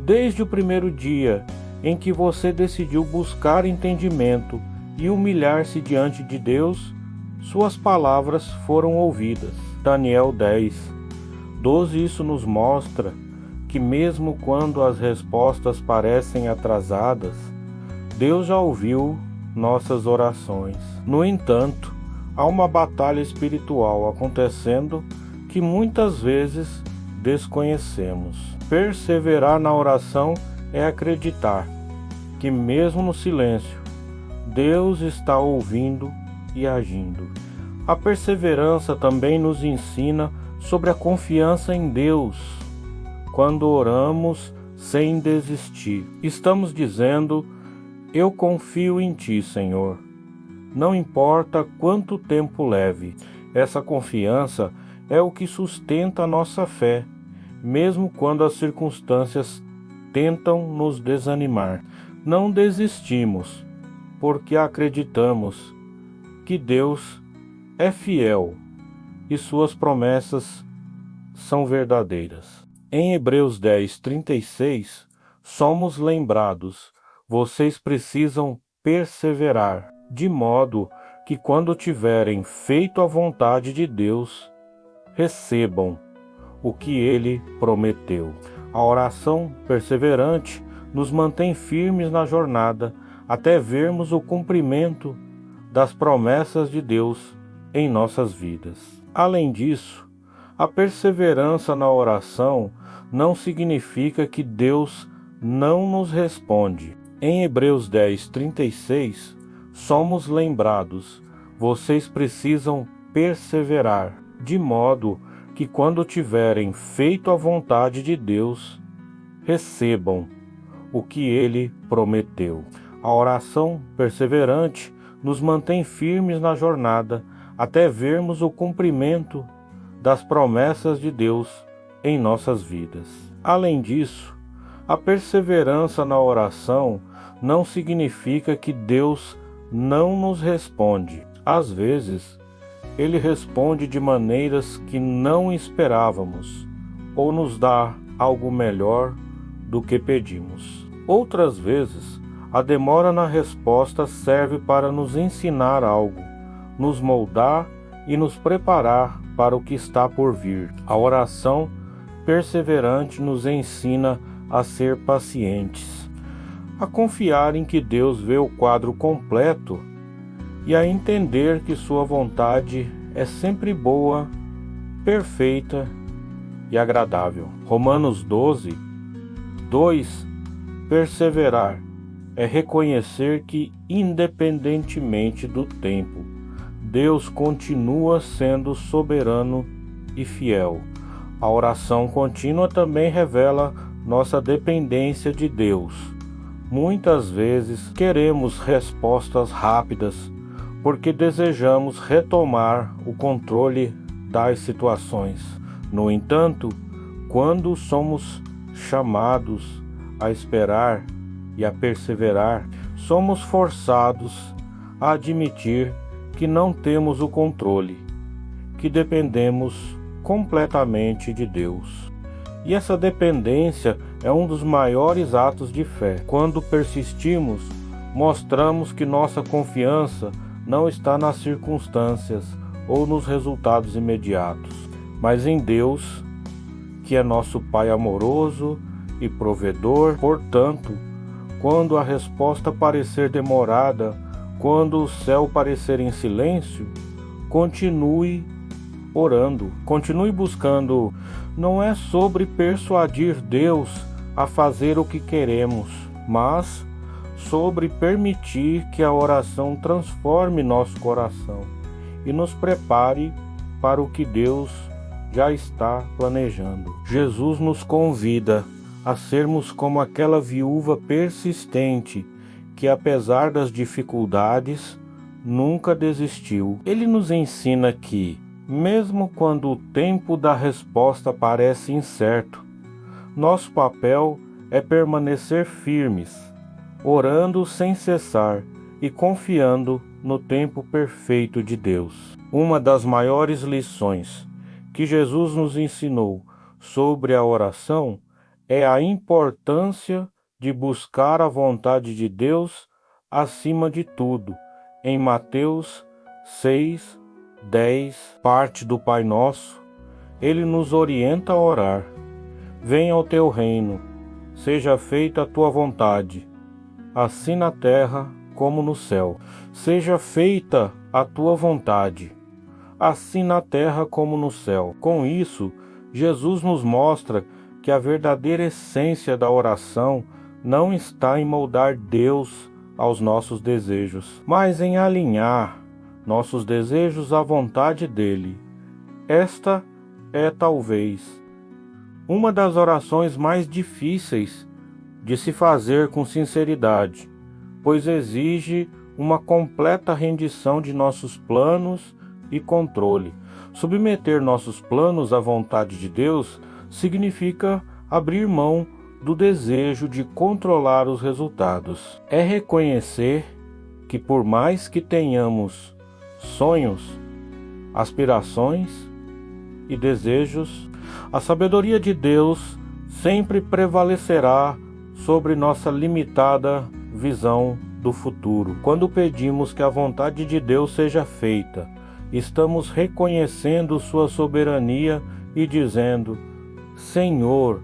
desde o primeiro dia em que você decidiu buscar entendimento e humilhar-se diante de Deus, suas palavras foram ouvidas. Daniel 10:12. Isso nos mostra que mesmo quando as respostas parecem atrasadas, Deus já ouviu nossas orações. No entanto, há uma batalha espiritual acontecendo que muitas vezes desconhecemos. Perseverar na oração é acreditar que mesmo no silêncio, Deus está ouvindo e agindo. A perseverança também nos ensina sobre a confiança em Deus. Quando oramos sem desistir, estamos dizendo: eu confio em Ti, Senhor. Não importa quanto tempo leve. Essa confiança é o que sustenta a nossa fé, mesmo quando as circunstâncias tentam nos desanimar. Não desistimos, porque acreditamos que Deus é fiel e suas promessas são verdadeiras. Em Hebreus 10:36, somos lembrados: vocês precisam perseverar, de modo que quando tiverem feito a vontade de Deus, recebam o que Ele prometeu. A oração perseverante nos mantém firmes na jornada até vermos o cumprimento das promessas de Deus em nossas vidas. Além disso, a perseverança na oração não significa que Deus não nos responde. Em Hebreus 10:36, somos lembrados: vocês precisam perseverar, de modo que quando tiverem feito a vontade de Deus, recebam o que Ele prometeu. A oração perseverante nos mantém firmes na jornada até vermos o cumprimento das promessas de Deus em nossas vidas. Além disso, a perseverança na oração não significa que Deus não nos responde. Às vezes, Ele responde de maneiras que não esperávamos ou nos dá algo melhor do que pedimos. Outras vezes, a demora na resposta serve para nos ensinar algo, nos moldar e nos preparar para o que está por vir. A oração perseverante nos ensina a ser pacientes, a confiar em que Deus vê o quadro completo e a entender que sua vontade é sempre boa, perfeita e agradável. Romanos 12:2 Perseverar é reconhecer que, independentemente do tempo, Deus continua sendo soberano e fiel. A oração contínua também revela nossa dependência de Deus. Muitas vezes queremos respostas rápidas porque desejamos retomar o controle das situações. No entanto, quando somos chamados a esperar e a perseverar, somos forçados a admitir que não temos o controle, que dependemos completamente de Deus. E essa dependência é um dos maiores atos de fé. Quando persistimos, mostramos que nossa confiança não está nas circunstâncias ou nos resultados imediatos, mas em Deus, que é nosso Pai amoroso e provedor. Portanto, quando a resposta parecer demorada, quando o céu parecer em silêncio, continue orando, continue buscando. Não é sobre persuadir Deus a fazer o que queremos, mas sobre permitir que a oração transforme nosso coração e nos prepare para o que Deus já está planejando. Jesus nos convida a sermos como aquela viúva persistente que, apesar das dificuldades, nunca desistiu. Ele nos ensina que, mesmo quando o tempo da resposta parece incerto, nosso papel é permanecer firmes, orando sem cessar e confiando no tempo perfeito de Deus. Uma das maiores lições que Jesus nos ensinou sobre a oração é a importância de buscar a vontade de Deus acima de tudo. Em Mateus 6:10, parte do Pai Nosso, ele nos orienta a orar: venha o teu reino, seja feita a tua vontade, assim na terra como no céu. Seja feita a tua vontade, assim na terra como no céu. Com isso, Jesus nos mostra que a verdadeira essência da oração não está em moldar Deus aos nossos desejos, mas em alinhar nossos desejos à vontade dele. Esta é talvez uma das orações mais difíceis de se fazer com sinceridade, pois exige uma completa rendição de nossos planos e controle. Submeter nossos planos à vontade de Deus significa abrir mão do desejo de controlar os resultados. É reconhecer que, por mais que tenhamos sonhos, aspirações e desejos, a sabedoria de Deus sempre prevalecerá sobre nossa limitada visão do futuro. Quando pedimos que a vontade de Deus seja feita estamos reconhecendo sua soberania e dizendo: Senhor,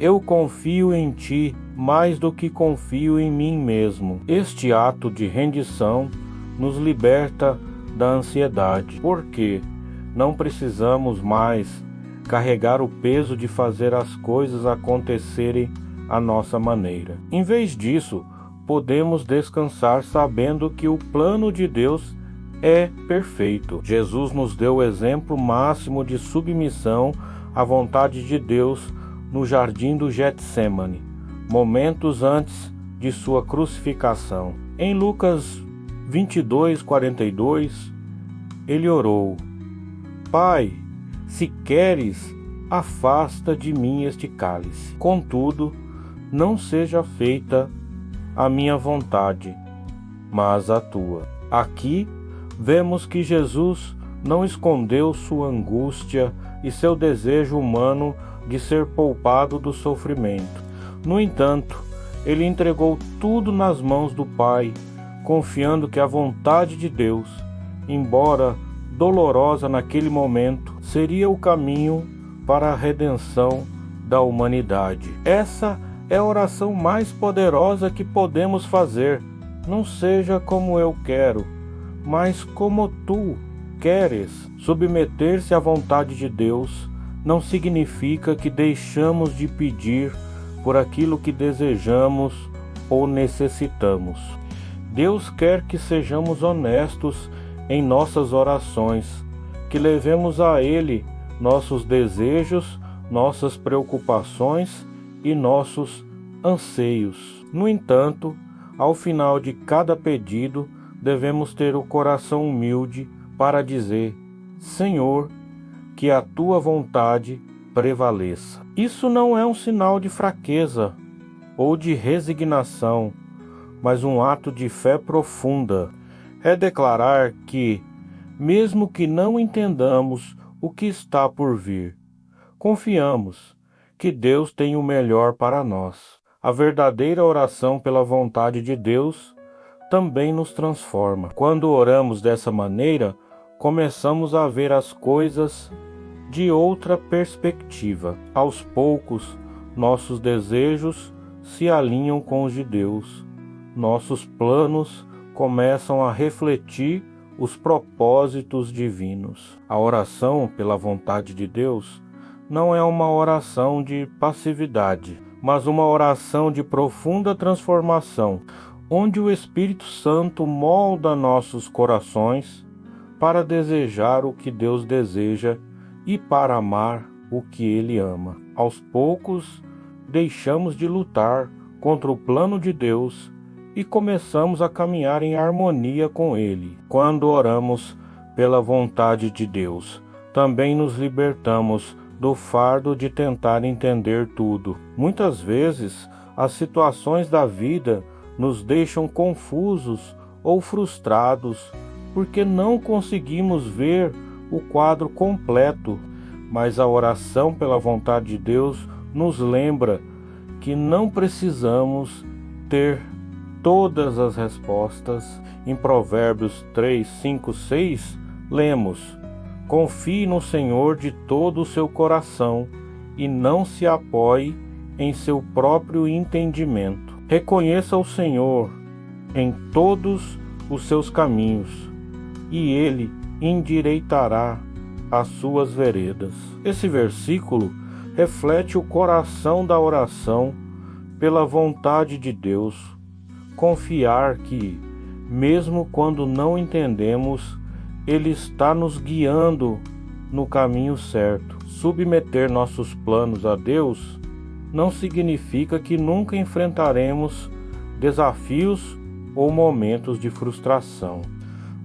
eu confio em Ti mais do que confio em mim mesmo. Este ato de rendição nos liberta da ansiedade, porque não precisamos mais carregar o peso de fazer as coisas acontecerem à nossa maneira. Em vez disso, podemos descansar sabendo que o plano de Deus é perfeito. Jesus nos deu o exemplo máximo de submissão à vontade de Deus no jardim do Getsêmani, momentos antes de sua crucificação. Em Lucas 22:42, ele orou: Pai, se queres, afasta de mim este cálice. Contudo, não seja feita a minha vontade, mas a tua. Aqui vemos que Jesus não escondeu sua angústia e seu desejo humano de ser poupado do sofrimento. No entanto, ele entregou tudo nas mãos do Pai, confiando que a vontade de Deus, embora dolorosa naquele momento, seria o caminho para a redenção da humanidade. Essa é a oração mais poderosa que podemos fazer. Não seja como eu quero, mas como tu queres. Submeter-se à vontade de Deus não significa que deixamos de pedir por aquilo que desejamos ou necessitamos. Deus quer que sejamos honestos em nossas orações, que levemos a Ele nossos desejos, nossas preocupações e nossos anseios. No entanto, ao final de cada pedido, devemos ter o coração humilde para dizer: Senhor, que a tua vontade prevaleça. Isso não é um sinal de fraqueza ou de resignação, mas um ato de fé profunda. É declarar que, mesmo que não entendamos o que está por vir, confiamos que Deus tem o melhor para nós. A verdadeira oração pela vontade de Deus também nos transforma. Quando oramos dessa maneira, começamos a ver as coisas de outra perspectiva. Aos poucos, nossos desejos se alinham com os de Deus. Nossos planos começam a refletir os propósitos divinos. A oração pela vontade de Deus não é uma oração de passividade, mas uma oração de profunda transformação, onde o Espírito Santo molda nossos corações para desejar o que Deus deseja e para amar o que Ele ama. Aos poucos, deixamos de lutar contra o plano de Deus e começamos a caminhar em harmonia com Ele. Quando oramos pela vontade de Deus, também nos libertamos do fardo de tentar entender tudo. Muitas vezes, as situações da vida nos deixam confusos ou frustrados porque não conseguimos ver o quadro completo, mas a oração pela vontade de Deus nos lembra que não precisamos ter todas as respostas. Em Provérbios 3, 5, 6, lemos: Confie no Senhor de todo o seu coração e não se apoie em seu próprio entendimento. Reconheça o Senhor em todos os seus caminhos e Ele endireitará as suas veredas. Esse versículo reflete o coração da oração pela vontade de Deus. Confiar que, mesmo quando não entendemos, Ele está nos guiando no caminho certo. Submeter nossos planos a Deus não significa que nunca enfrentaremos desafios ou momentos de frustração.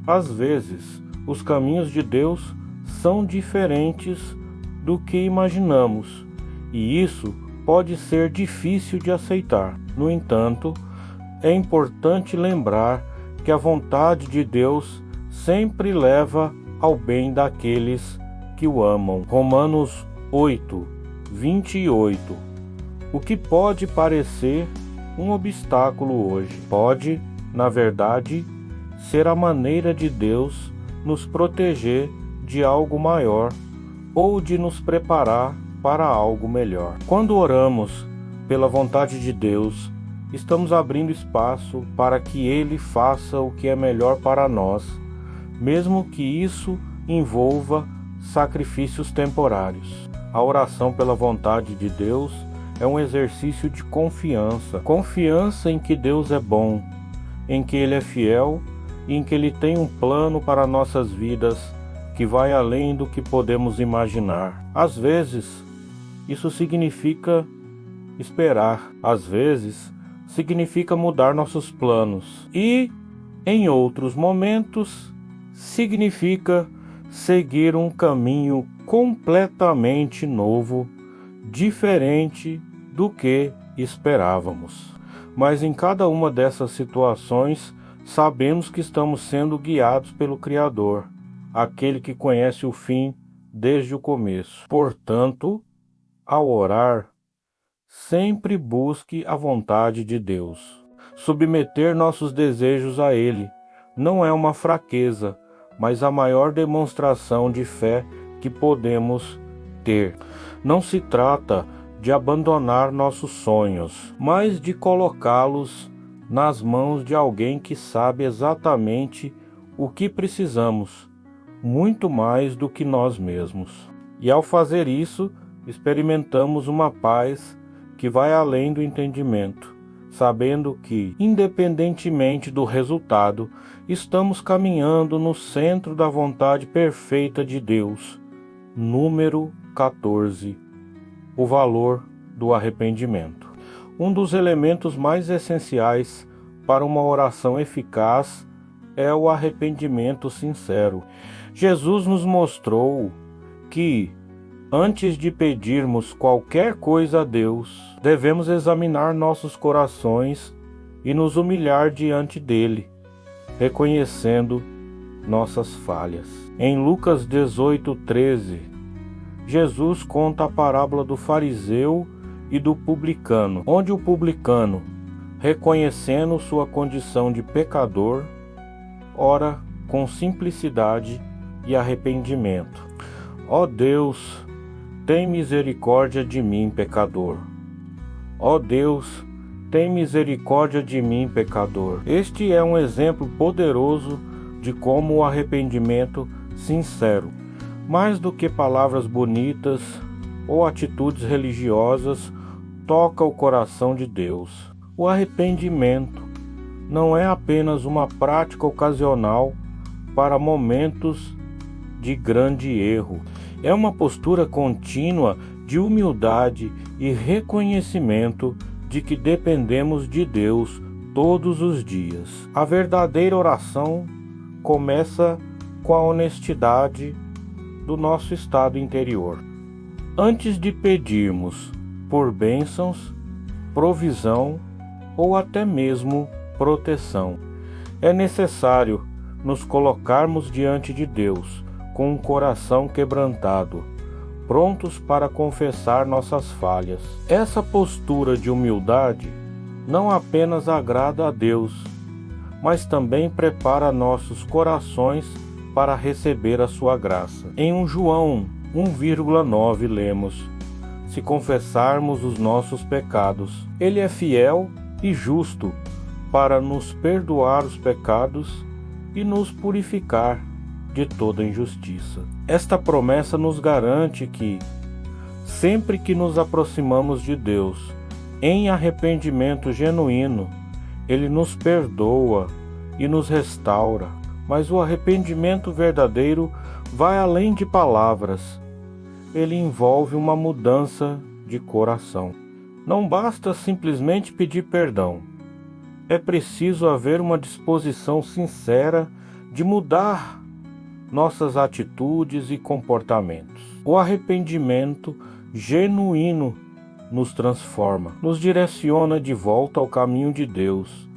Às vezes, os caminhos de Deus são diferentes do que imaginamos, e isso pode ser difícil de aceitar. No entanto, é importante lembrar que a vontade de Deus sempre leva ao bem daqueles que o amam. Romanos 8, 28. O que pode parecer um obstáculo hoje pode, na verdade, ser a maneira de Deus nos proteger de algo maior ou de nos preparar para algo melhor. Quando oramos pela vontade de Deus, estamos abrindo espaço para que Ele faça o que é melhor para nós, mesmo que isso envolva sacrifícios temporários. A oração pela vontade de Deus é um exercício de confiança em que Deus é bom, em que Ele é fiel e em que Ele tem um plano para nossas vidas que vai além do que podemos imaginar. Às vezes, isso significa esperar, às vezes, significa mudar nossos planos e, em outros momentos, significa seguir um caminho completamente novo, diferente do que esperávamos. Mas em cada uma dessas situações, sabemos que estamos sendo guiados pelo Criador, aquele que conhece o fim desde o começo. Portanto, ao orar, sempre busque a vontade de Deus. Submeter nossos desejos a Ele não é uma fraqueza, mas a maior demonstração de fé que podemos ter. Não se trata de abandonar nossos sonhos, mas de colocá-los nas mãos de alguém que sabe exatamente o que precisamos, muito mais do que nós mesmos. E ao fazer isso, experimentamos uma paz que vai além do entendimento, sabendo que, independentemente do resultado, estamos caminhando no centro da vontade perfeita de Deus. Número 14. O valor do arrependimento. Um dos elementos mais essenciais para uma oração eficaz é o arrependimento sincero. Jesus nos mostrou que, antes de pedirmos qualquer coisa a Deus, devemos examinar nossos corações e nos humilhar diante dele, reconhecendo nossas falhas. Em Lucas 18:13, Jesus conta a parábola do fariseu e do publicano, onde o publicano, reconhecendo sua condição de pecador, ora com simplicidade e arrependimento: Ó Deus, tem misericórdia de mim, pecador. Ó Deus, tem misericórdia de mim, pecador. Este é um exemplo poderoso de como o arrependimento sincero, mais do que palavras bonitas ou atitudes religiosas, toca o coração de Deus. O arrependimento não é apenas uma prática ocasional para momentos de grande erro. É uma postura contínua de humildade e reconhecimento de que dependemos de Deus todos os dias. A verdadeira oração começa com a honestidade do nosso estado interior. Antes de pedirmos por bênçãos, provisão ou até mesmo proteção, é necessário nos colocarmos diante de Deus com um coração quebrantado, prontos para confessar nossas falhas. Essa postura de humildade não apenas agrada a Deus, mas também prepara nossos corações para receber a sua graça. Em João 1,9 lemos: se confessarmos os nossos pecados, Ele é fiel e justo para nos perdoar os pecados e nos purificar de toda injustiça. Esta promessa nos garante que, sempre que nos aproximamos de Deus em arrependimento genuíno, Ele nos perdoa e nos restaura. Mas o arrependimento verdadeiro vai além de palavras. Ele envolve uma mudança de coração. Não basta simplesmente pedir perdão. É preciso haver uma disposição sincera de mudar nossas atitudes e comportamentos. O arrependimento genuíno nos transforma, nos direciona de volta ao caminho de Deus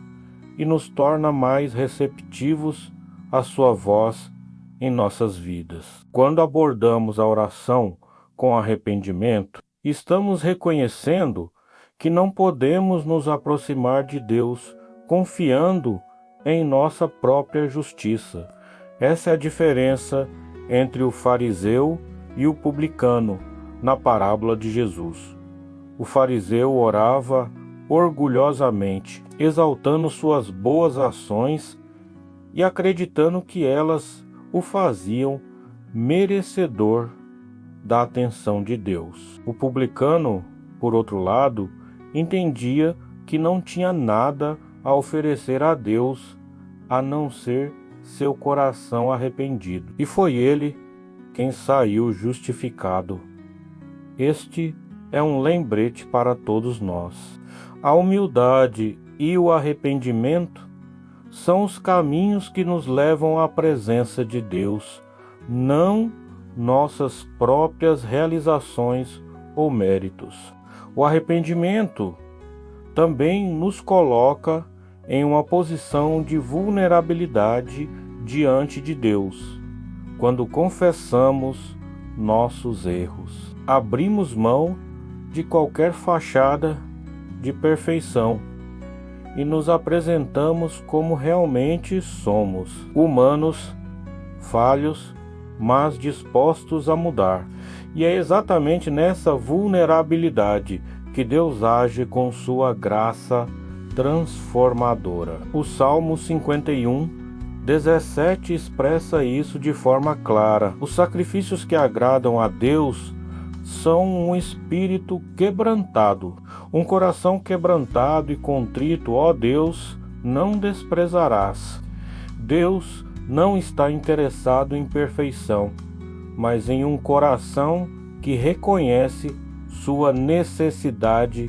e nos torna mais receptivos à sua voz em nossas vidas. Quando abordamos a oração com arrependimento, estamos reconhecendo que não podemos nos aproximar de Deus confiando em nossa própria justiça. Essa é a diferença entre o fariseu e o publicano na parábola de Jesus. O fariseu orava orgulhosamente, exaltando suas boas ações e acreditando que elas o faziam merecedor da atenção de Deus. O publicano, por outro lado, entendia que não tinha nada a oferecer a Deus a não ser seu coração arrependido. E foi ele quem saiu justificado. Este é um lembrete para todos nós. A humildade e o arrependimento são os caminhos que nos levam à presença de Deus, não nossas próprias realizações ou méritos. O arrependimento também nos coloca em uma posição de vulnerabilidade diante de Deus. Quando confessamos nossos erros, abrimos mão de qualquer fachada de perfeição e nos apresentamos como realmente somos, humanos, falhos, mas dispostos a mudar. E é exatamente nessa vulnerabilidade que Deus age com sua graça transformadora. O Salmo 51, 17 expressa isso de forma clara. Os sacrifícios que agradam a Deus são um espírito quebrantado, um coração quebrantado e contrito, ó Deus, não desprezarás. Deus não está interessado em perfeição, mas em um coração que reconhece sua necessidade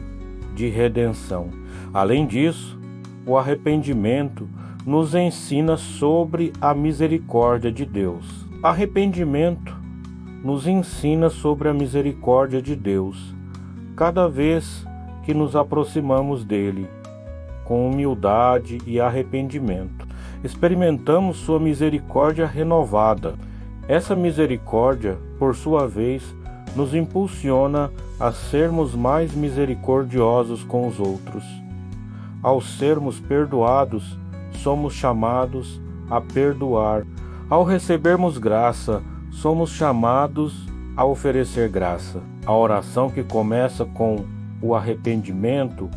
de redenção. Além disso, o arrependimento nos ensina sobre a misericórdia de Deus. Arrependimento nos ensina sobre a misericórdia de Deus, cada vez que nos aproximamos dele, com humildade e arrependimento. Experimentamos sua misericórdia renovada. Essa misericórdia, por sua vez, nos impulsiona a sermos mais misericordiosos com os outros. Ao sermos perdoados, somos chamados a perdoar. Ao recebermos graça, somos chamados a oferecer graça. A oração que começa com o arrependimento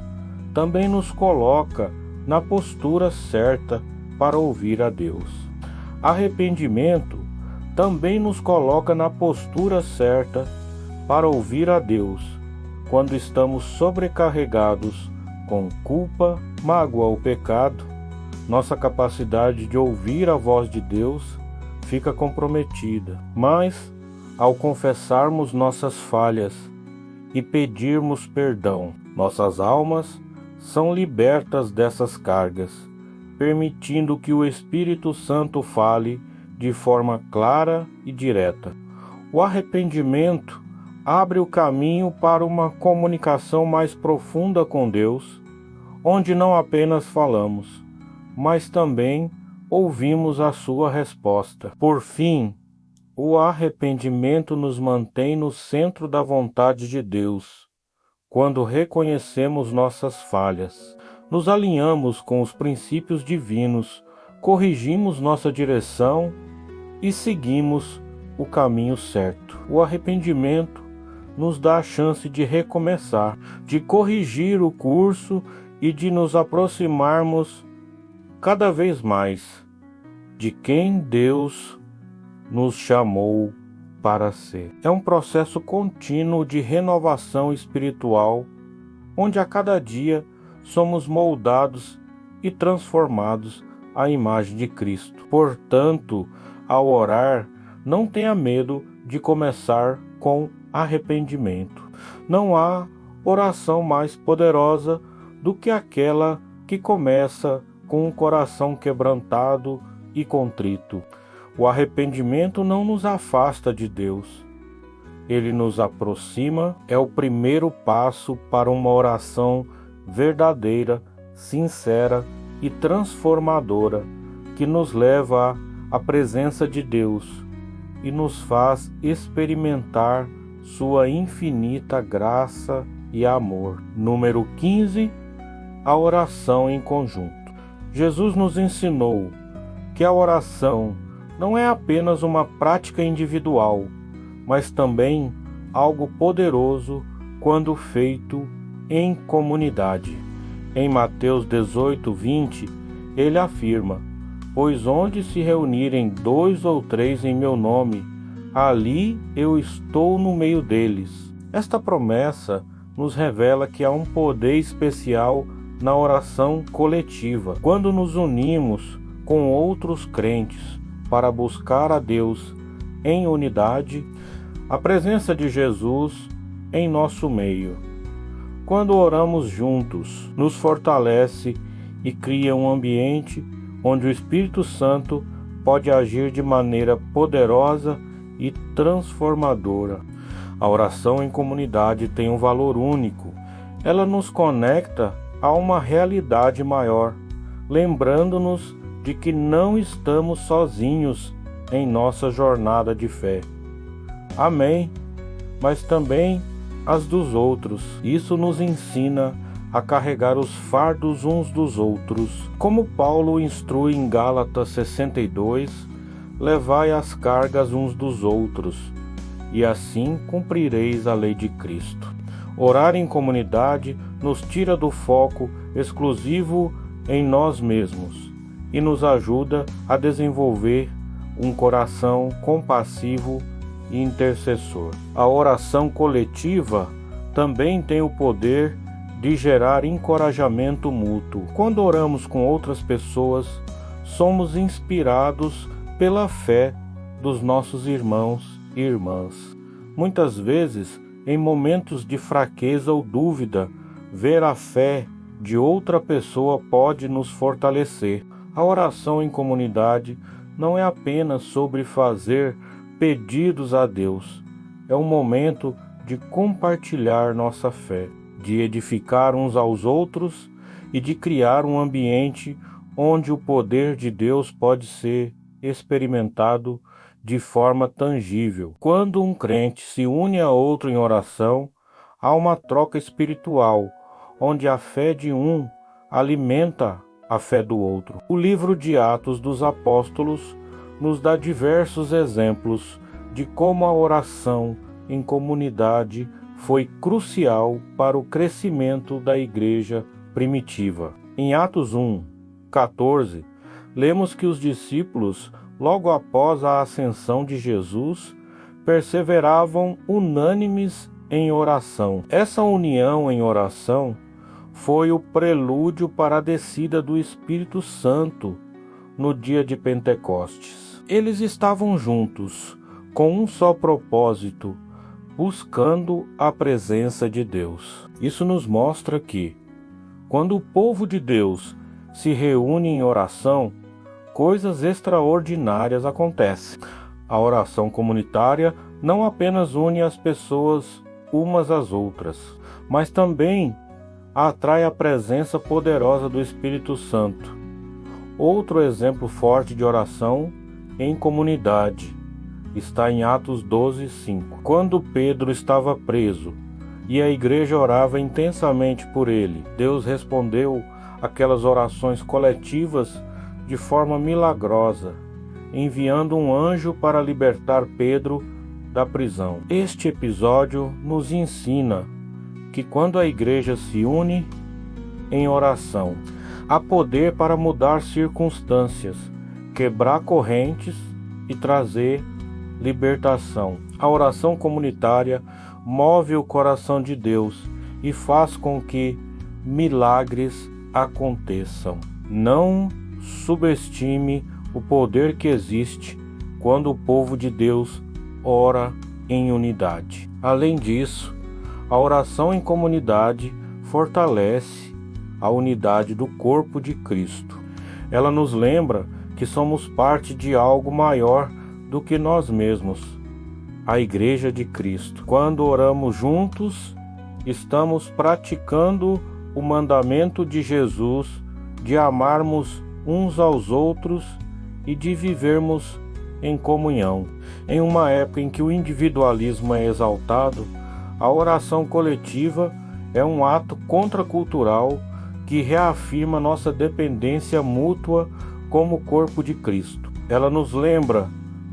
também nos coloca na postura certa para ouvir a Deus. Arrependimento também nos coloca na postura certa para ouvir a Deus quando estamos sobrecarregados com culpa, mágoa ou pecado. Nossa capacidade de ouvir a voz de Deus fica comprometida. Mas, ao confessarmos nossas falhas e pedirmos perdão, nossas almas são libertas dessas cargas, permitindo que o Espírito Santo fale de forma clara e direta. O arrependimento abre o caminho para uma comunicação mais profunda com Deus, onde não apenas falamos, mas também ouvimos a sua resposta. Por fim, o arrependimento nos mantém no centro da vontade de Deus. Quando reconhecemos nossas falhas, nos alinhamos com os princípios divinos, corrigimos nossa direção e seguimos o caminho certo. O arrependimento nos dá a chance de recomeçar, de corrigir o curso e de nos aproximarmos cada vez mais de quem Deus nos chamou para ser. É um processo contínuo de renovação espiritual, onde a cada dia somos moldados e transformados à imagem de Cristo. Portanto, ao orar, não tenha medo de começar com arrependimento. Não há oração mais poderosa do que aquela que começa com o coração quebrantado e contrito. O arrependimento não nos afasta de Deus. Ele nos aproxima, é o primeiro passo para uma oração verdadeira, sincera e transformadora, que nos leva à presença de Deus e nos faz experimentar sua infinita graça e amor. Número 15, a oração em conjunto. Jesus nos ensinou que a oração não é apenas uma prática individual, mas também algo poderoso quando feito em comunidade. Em Mateus 18:20, ele afirma: "Pois onde se reunirem 2 ou 3 em meu nome, ali eu estou no meio deles." Esta promessa nos revela que há um poder especial na oração coletiva. Quando nos unimos com outros crentes para buscar a Deus em unidade, a presença de Jesus em nosso meio. Quando oramos juntos, nos fortalece e cria um ambiente onde o Espírito Santo pode agir de maneira poderosa e transformadora. A oração em comunidade tem um valor único. Ela nos conecta a uma realidade maior, lembrando-nos de que não estamos sozinhos em nossa jornada de fé. Amém, mas também as dos outros. Isso nos ensina a carregar os fardos uns dos outros. Como Paulo instrui em Gálatas 62, levai as cargas uns dos outros, e assim cumprireis a lei de Cristo. Orar em comunidade nos tira do foco exclusivo em nós mesmos e nos ajuda a desenvolver um coração compassivo e intercessor. A oração coletiva também tem o poder de gerar encorajamento mútuo. Quando oramos com outras pessoas, somos inspirados pela fé dos nossos irmãos e irmãs. Muitas vezes, em momentos de fraqueza ou dúvida, ver a fé de outra pessoa pode nos fortalecer. A oração em comunidade não é apenas sobre fazer pedidos a Deus. É um momento de compartilhar nossa fé, de edificar uns aos outros e de criar um ambiente onde o poder de Deus pode ser experimentado de forma tangível. Quando um crente se une a outro em oração, há uma troca espiritual, onde a fé de um alimenta a fé do outro. O livro de Atos dos Apóstolos nos dá diversos exemplos de como a oração em comunidade foi crucial para o crescimento da igreja primitiva. Em Atos 1:14, lemos que os discípulos, logo após a ascensão de Jesus, perseveravam unânimes em oração. Essa união em oração foi o prelúdio para a descida do Espírito Santo no dia de Pentecostes. Eles estavam juntos, com um só propósito, buscando a presença de Deus. Isso nos mostra que, quando o povo de Deus se reúne em oração, coisas extraordinárias acontecem. A oração comunitária não apenas une as pessoas umas às outras, mas também atrai a presença poderosa do Espírito Santo. Outro exemplo forte de oração em comunidade está em Atos 12:5. Quando Pedro estava preso e a igreja orava intensamente por ele, Deus respondeu aquelas orações coletivas de forma milagrosa, enviando um anjo para libertar Pedro da prisão. Este episódio nos ensina que quando a igreja se une em oração, há poder para mudar circunstâncias, quebrar correntes e trazer libertação. A oração comunitária move o coração de Deus e faz com que milagres aconteçam. Não subestime o poder que existe quando o povo de Deus ora em unidade. Além disso, a oração em comunidade fortalece a unidade do corpo de Cristo. Ela nos lembra que somos parte de algo maior do que nós mesmos, a Igreja de Cristo. Quando oramos juntos, estamos praticando o mandamento de Jesus de amarmos uns aos outros e de vivermos em comunhão. Em uma época em que o individualismo é exaltado, a oração coletiva é um ato contracultural que reafirma nossa dependência mútua como corpo de Cristo. Ela nos lembra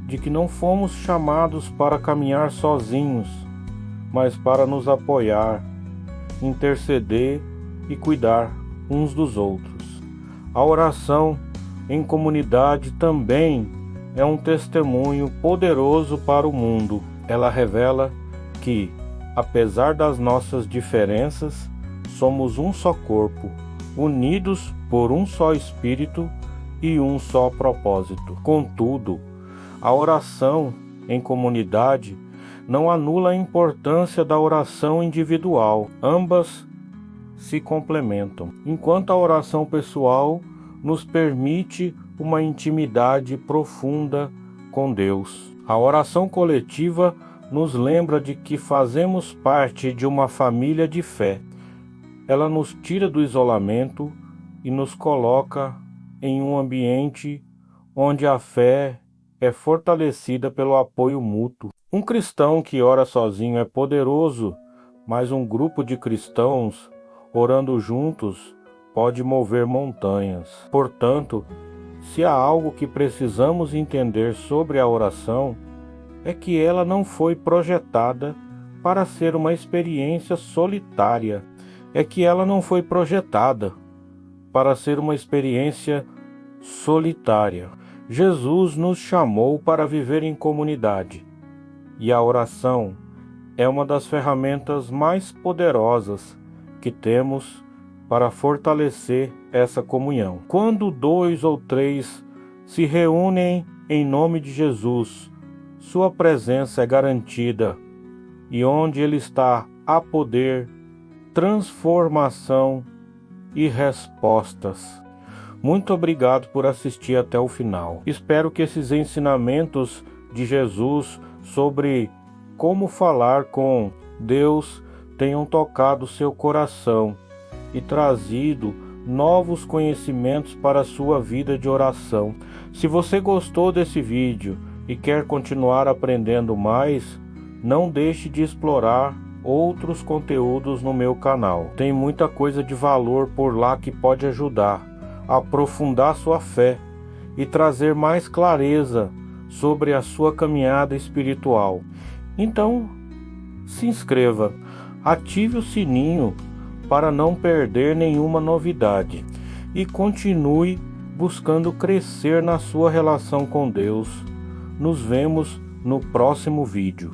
de que não fomos chamados para caminhar sozinhos, mas para nos apoiar, interceder e cuidar uns dos outros. A oração em comunidade também é um testemunho poderoso para o mundo. Ela revela que, apesar das nossas diferenças, somos um só corpo, unidos por um só Espírito e um só propósito. Contudo, a oração em comunidade não anula a importância da oração individual. Ambas se complementam. Enquanto a oração pessoal nos permite uma intimidade profunda com Deus, a oração coletiva nos lembra de que fazemos parte de uma família de fé. Ela nos tira do isolamento e nos coloca em um ambiente onde a fé é fortalecida pelo apoio mútuo. Um cristão que ora sozinho é poderoso, mas um grupo de cristãos orando juntos pode mover montanhas. Portanto, se há algo que precisamos entender sobre a oração, é que ela não foi projetada para ser uma experiência solitária. É que ela não foi projetada para ser uma experiência solitária. Jesus nos chamou para viver em comunidade, e a oração é uma das ferramentas mais poderosas que temos para fortalecer essa comunhão. Quando 2 ou 3 se reúnem em nome de Jesus, sua presença é garantida, e onde Ele está, há poder, transformação e respostas. Muito obrigado por assistir até o final. Espero que esses ensinamentos de Jesus sobre como falar com Deus tenham tocado seu coração e trazido novos conhecimentos para a sua vida de oração. Se você gostou desse vídeo e quer continuar aprendendo mais, não deixe de explorar outros conteúdos no meu canal. Tem muita coisa de valor por lá que pode ajudar a aprofundar sua fé e trazer mais clareza sobre a sua caminhada espiritual. Então, se inscreva, ative o sininho para não perder nenhuma novidade e continue buscando crescer na sua relação com Deus. Nos vemos no próximo vídeo.